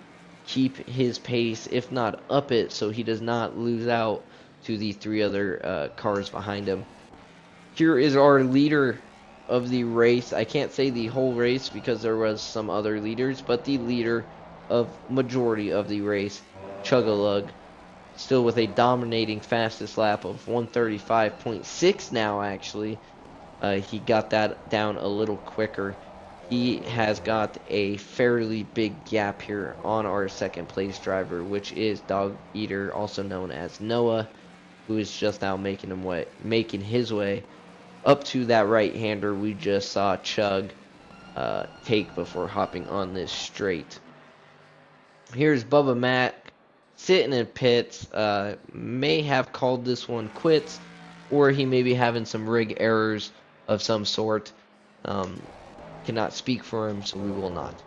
keep his pace, if not up it, so he does not lose out to the 3 other cars behind him. Here is our leader of the race. I can't say the whole race because there was some other leaders, but the leader of majority of the race, Chug-a-Lug, still with a dominating fastest lap of 135.6 now, actually. He got that down a little quicker. He has got a fairly big gap here on our second place driver, which is Dog Eater, also known as Noah, who is just now making his way up to that right-hander we just saw Chug take before hopping on this straight. Here's Bubba Mac sitting in pits. May have called this one quits, or he may be having some rig errors of some sort. Cannot speak for him, so we will not.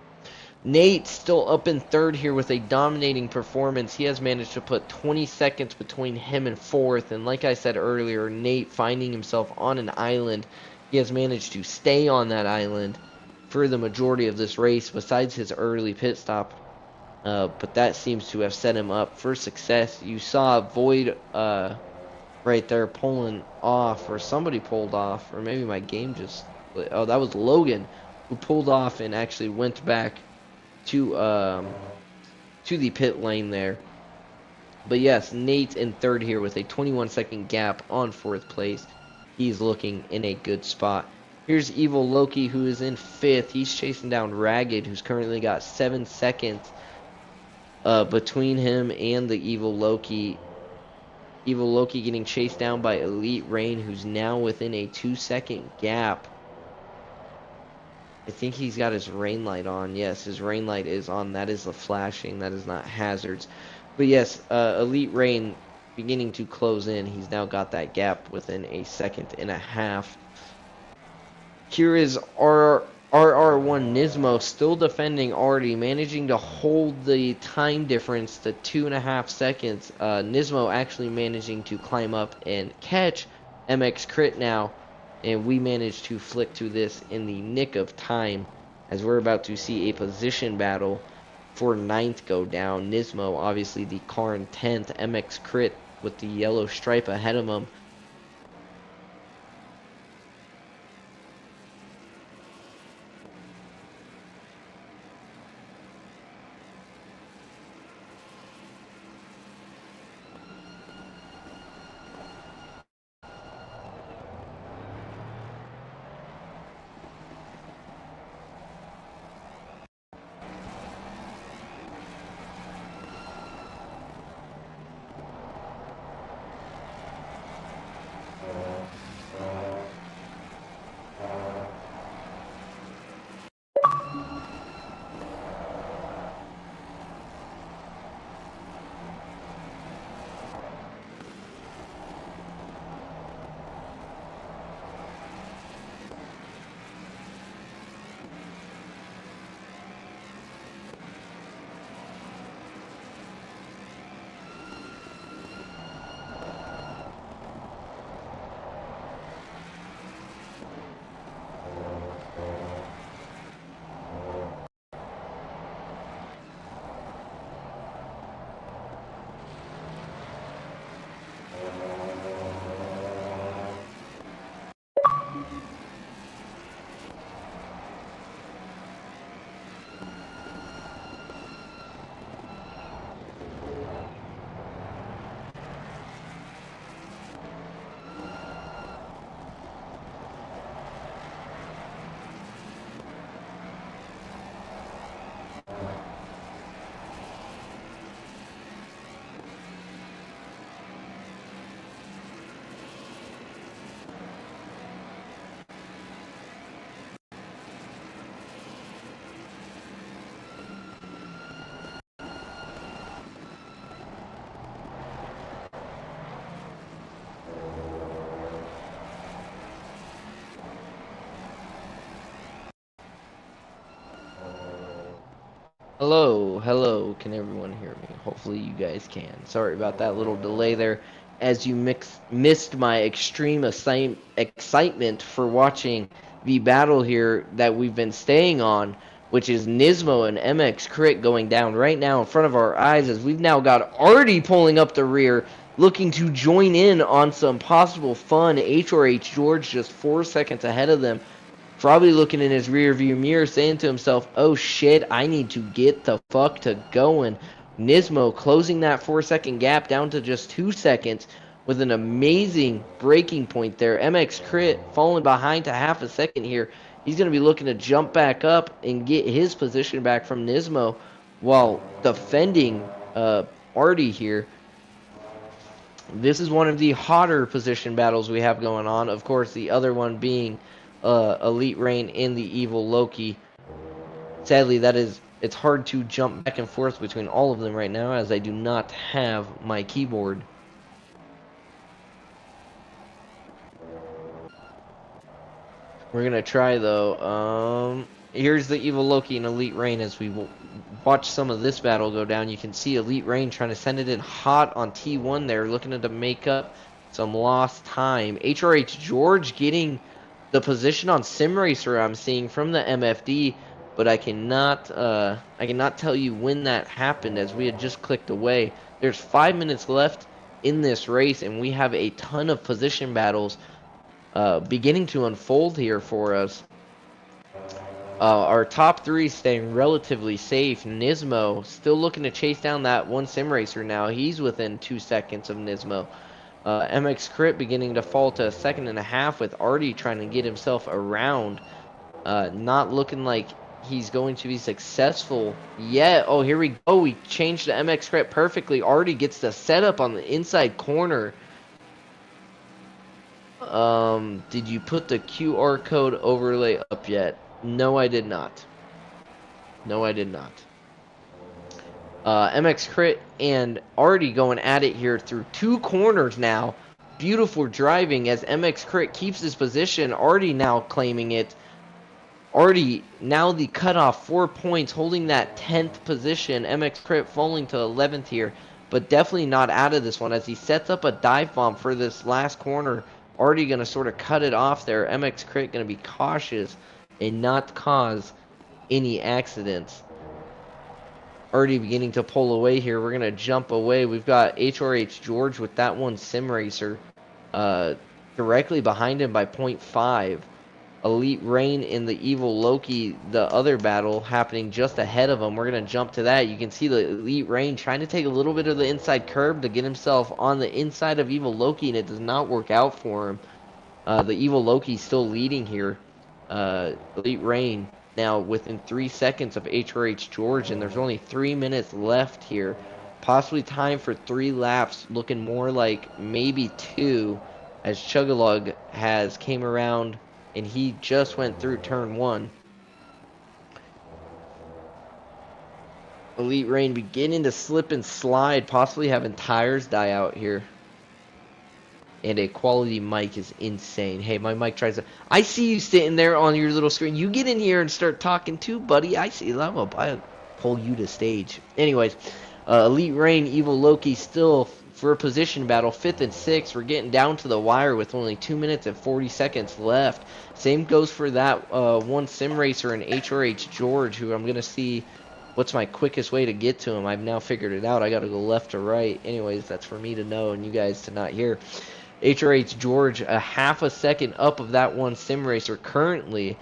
Nate still up in 3rd here with a dominating performance. He has managed to put 20 seconds between him and 4th. And like I said earlier, Nate finding himself on an island. He has managed to stay on that island for the majority of this race, besides his early pit stop. But that seems to have set him up for success. You saw Void right there pulling off, or somebody pulled off, or maybe my game just... Oh, that was Logan who pulled off and actually went back to the pit lane there. But yes, Nate in 3rd here with a 21-second gap on 4th place. he's looking in a good spot. Here's Evil Loki, who is in 5th. He's chasing down Ragged, who's currently got 7 seconds between him and the Evil Loki. Evil Loki getting chased down by Elite Rain, who's now within a 2-second gap. I think he's got his rain light on. Yes, his rain light is on. That is the flashing. That is not hazards. But yes, Elite Rain beginning to close in. He's now got that gap within a 1.5 seconds. Here is RR1 Nismo still defending Artie, managing to hold the time difference to 2.5 seconds. Nismo actually managing to climb up and catch MX Crit now. And we managed to flick to this in the nick of time, as we're about to see a position battle for 9th go down. Nismo, obviously the car in 10th, MX Crit with the yellow stripe ahead of him. Hello, can everyone hear me? Hopefully you guys can. Sorry about that little delay there, as you missed my extreme excitement for watching the battle here that we've been staying on, which is Nismo and MX Crit going down right now in front of our eyes, as we've now got Artie pulling up the rear, looking to join in on some possible fun. HRH George just 4 seconds ahead of them. Probably looking in his rear view mirror, saying to himself, oh shit, I need to get the fuck to going. Nismo closing that 4-second gap down to just 2 seconds with an amazing braking point there. MX Crit falling behind to 0.5 second here. He's going to be looking to jump back up and get his position back from Nismo while defending Artie here. This is one of the hotter position battles we have going on. Of course, the other one being Elite Rain and the Evil Loki. Sadly, it's hard to jump back and forth between all of them right now, as I do not have my keyboard. We're gonna try though. Here's the Evil Loki and Elite Rain as we watch some of this battle go down. You can see Elite Rain trying to send it in hot on T1 there, looking to make up some lost time. HRH George getting the position on Sim Racer I'm seeing from the MFD, but I cannot tell you when that happened, as we had just clicked away. There's 5 minutes left in this race, and we have a ton of position battles beginning to unfold here for us. Our top three staying relatively safe. Nismo still looking to chase down that one Sim Racer now. He's within 2 seconds of Nismo. MX Crit beginning to fall to a second and a half with Artie trying to get himself around. Not looking like he's going to be successful yet. Oh, here we go. We changed the MX Crit perfectly. Artie gets the setup on the inside corner. Did you put the QR code overlay up yet? No, I did not. No, I did not. MX Crit and Artie going at it here through two corners now. Beautiful driving as MX Crit keeps his position. Artie now claiming it. Artie now the cutoff, 4 points, holding that 10th position. MX Crit falling to 11th here, but definitely not out of this one as he sets up a dive bomb for this last corner. Artie going to sort of cut it off there. MX Crit going to be cautious and not cause any accidents. Artie beginning to pull away here. We're going to jump away. We've got HRH George with that one sim racer directly behind him by 0.5. Elite Rain in the Evil Loki, the other battle happening just ahead of him. We're going to jump to that. You can see the Elite Rain trying to take a little bit of the inside curb to get himself on the inside of Evil Loki, and it does not work out for him. The Evil Loki still leading here. Elite Rain now within 3 seconds of HRH George, and there's only 3 minutes left here. Possibly time for 3 laps, looking more like maybe 2, as Chugalug has came around and he just went through turn 1. Elite Rain beginning to slip and slide, possibly having tires die out here. And a quality mic is insane. Hey, my mic tries to... I see you sitting there on your little screen. You get in here and start talking too, buddy. I see. I'll pull you to stage. Anyways, Elite Rain, Evil Loki still for a position battle, 5th and 6th. We're getting down to the wire with only 2 minutes and 40 seconds left. Same goes for that one sim racer in HRH George, who I'm going to see what's my quickest way to get to him. I've now figured it out. I got to go left to right. Anyways, that's for me to know and you guys to not hear. HRH George a half a second up of that one sim racer. Currently,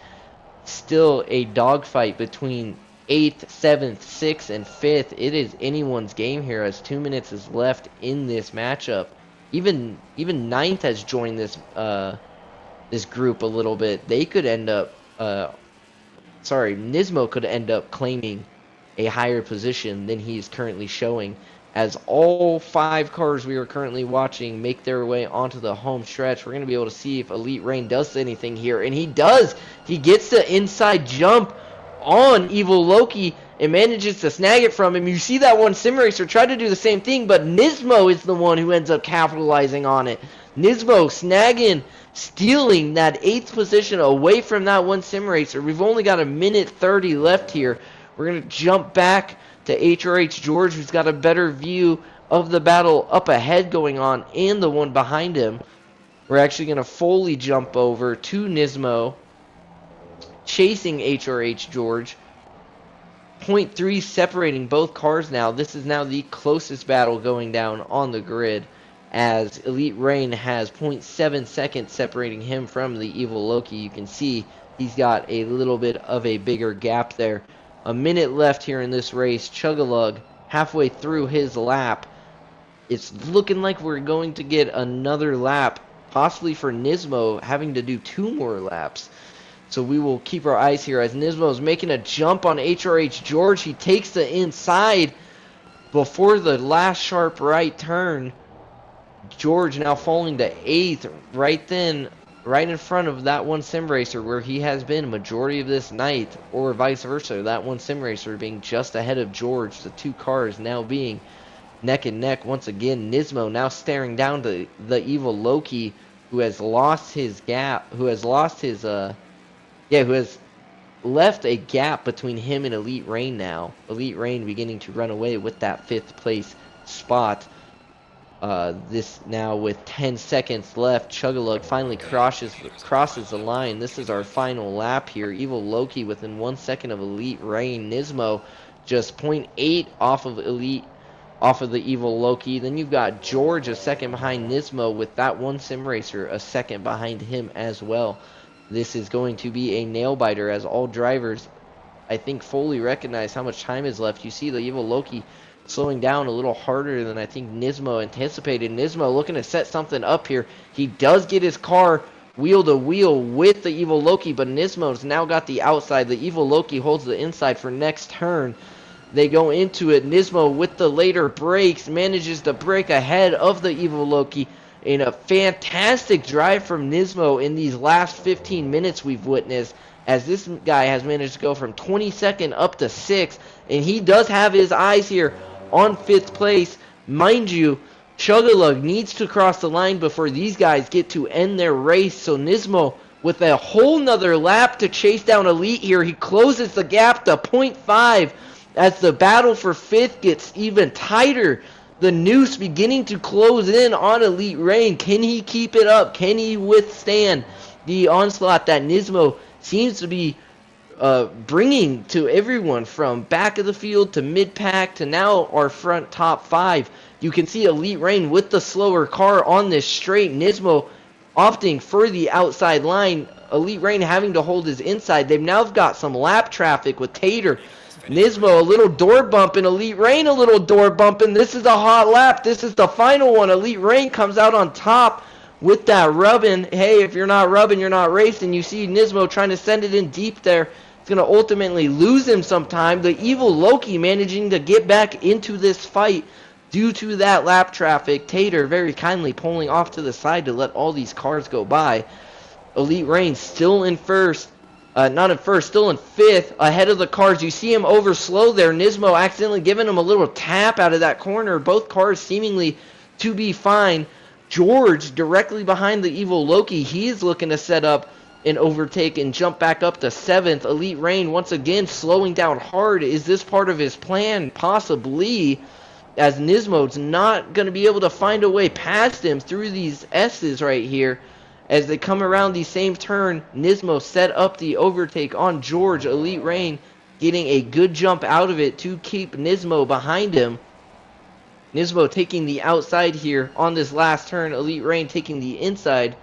still a dogfight between 8th, 7th, 6th, and 5th. It is anyone's game here as 2 minutes is left in this matchup. Even 9th has joined this this group a little bit. They could end up Nismo could end up claiming a higher position than he's currently showing, as all 5 cars we are currently watching make their way onto the home stretch. We're going to be able to see if Elite Rain does anything here, and he does. He gets the inside jump on Evil Loki and manages to snag it from him. You see that one sim racer try to do the same thing, but Nismo is the one who ends up capitalizing on it. Nismo snagging, stealing that 8th position away from that one sim racer. We've only got 1:30 left here. We're going to jump back to HRH George, who's got a better view of the battle up ahead going on and the one behind him. We're actually going to fully jump over to Nismo, chasing HRH George. 0.3 separating both cars now. This is now the closest battle going down on the grid, as Elite Rain has 0.7 seconds separating him from the Evil Loki. You can see he's got a little bit of a bigger gap there. A minute left here in this race. Chugalug halfway through his lap. It's looking like we're going to get another lap, possibly for Nismo having to do 2 more laps. So we will keep our eyes here as Nismo is making a jump on HRH George. He takes the inside before the last sharp right turn. George now falling to 8th right in front of that one sim racer where he has been majority of this night, or vice versa. That one sim racer being just ahead of George. The 2 cars now being neck and neck once again. Nismo now staring down to the Evil Loki, who has lost his gap, who has left a gap between him and Elite Rain now. Elite Rain beginning to run away with that 5th place spot. This now with 10 seconds left. Chugalug finally crosses the line. This is our final lap here. Evil Loki within 1 second of Elite Rain. Nismo just 0.8 off of the Evil Loki. Then you've got George a second behind Nismo, with that one sim racer a second behind him as well. This is going to be a nail biter, as all drivers, I think, fully recognize how much time is left. You see the Evil Loki slowing down a little harder than I think Nismo anticipated. Nismo looking to set something up here. He does get his car wheel to wheel with the Evil Loki, but Nismo's now got the outside. The Evil Loki holds the inside for next turn. They go into it. Nismo with the later brakes manages to break ahead of the Evil Loki in a fantastic drive from Nismo in these last 15 minutes we've witnessed, as this guy has managed to go from 22nd up to 6th, and he does have his eyes here on 5th place. Mind you, Chugalug needs to cross the line before these guys get to end their race, so Nismo with a whole nother lap to chase down Elite here. He closes the gap to 0.5 as the battle for 5th gets even tighter. The noose beginning to close in on Elite Rain. Can he keep it up? Can he withstand the onslaught that Nismo seems to be bringing to everyone from back of the field to mid-pack to now our front top 5? You can see Elite Rain with the slower car on this straight. Nismo opting for the outside line. Elite Rain having to hold his inside. They've now got some lap traffic with Tater. Nismo a little door bumping, Elite Rain a little door bumping. This is a hot lap. This is the final one. Elite Rain comes out on top with that rubbing. Hey, if you're not rubbing, you're not racing. You see Nismo trying to send it in deep there. It's going to ultimately lose him some time. The Evil Loki managing to get back into this fight due to that lap traffic. Tater very kindly pulling off to the side to let all these cars go by. Elite Rain still in first. Not in first, still in 5th, ahead of the cars. You see him over slow there. Nismo accidentally giving him a little tap out of that corner. Both cars seemingly to be fine. George directly behind the Evil Loki. He is looking to set up an overtake and jump back up to 7th. Elite Rain once again slowing down hard. Is this part of his plan? Possibly, as Nismo's not going to be able to find a way past him through these S's right here. As they come around the same turn, Nismo set up the overtake on George. Elite Rain getting a good jump out of it to keep Nismo behind him. Nismo taking the outside here on this last turn. Elite Rain taking the inside.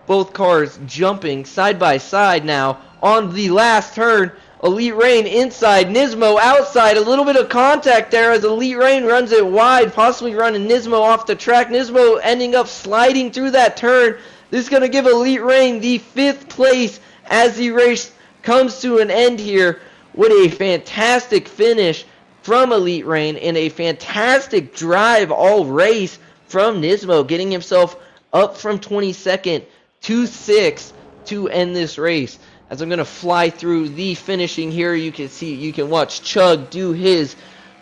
Both cars jumping side by side now on the last turn. Elite Rain inside, Nismo outside. A little bit of contact there as Elite Rain runs it wide, possibly running Nismo off the track. Nismo ending up sliding through that turn. This is going to give Elite Rain the 5th place as the race comes to an end here. What a fantastic finish from Elite Rain and a fantastic drive all race from Nismo, getting himself up from 22nd to 6th to end this race. As I'm going to fly through the finishing here, you can watch Chug do his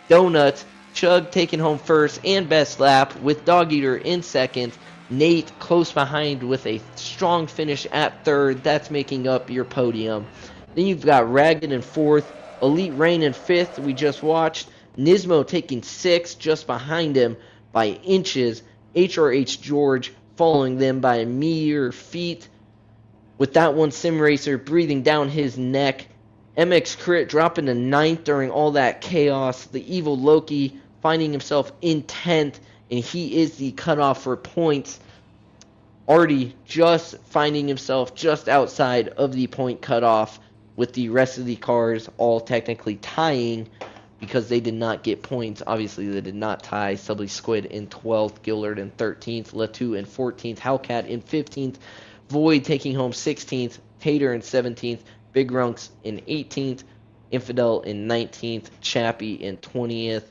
donuts. Chug taking home first and best lap with Dog Eater in second. Nate close behind with a strong finish at 3rd. That's making up your podium. Then you've got Ragged in 4th. Elite Rain in 5th, we just watched. Nismo taking 6th, just behind him by inches. HRH George following them by a mere feet. With that one, Sim Racer breathing down his neck. MX Crit dropping to 9th during all that chaos. The Evil Loki finding himself in 10th, and he is the cutoff for points. Artie just finding himself just outside of the point cutoff, with the rest of the cars all technically tying because they did not get points. Obviously, they did not tie. Subly Squid in 12th, Gillard in 13th, Latu in 14th, Hellcat in 15th, Void taking home 16th, Tater in 17th, Big Runks in 18th, Infidel in 19th, Chappie in 20th.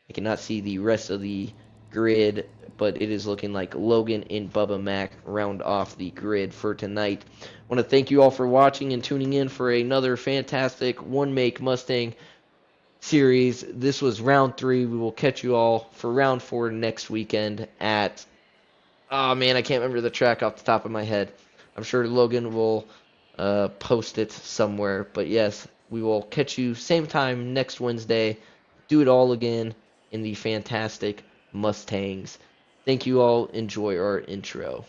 I cannot see the rest of the grid, but it is looking like Logan and Bubba Mac round off the grid for tonight. I want to thank you all for watching and tuning in for another fantastic one-make Mustang series. This was round 3. We will catch you all for round 4 next weekend at... Oh, man, I can't remember the track off the top of my head. I'm sure Logan will post it somewhere. But, yes, we will catch you same time next Wednesday. Do it all again in the fantastic Mustangs. Thank you all. Enjoy our intro.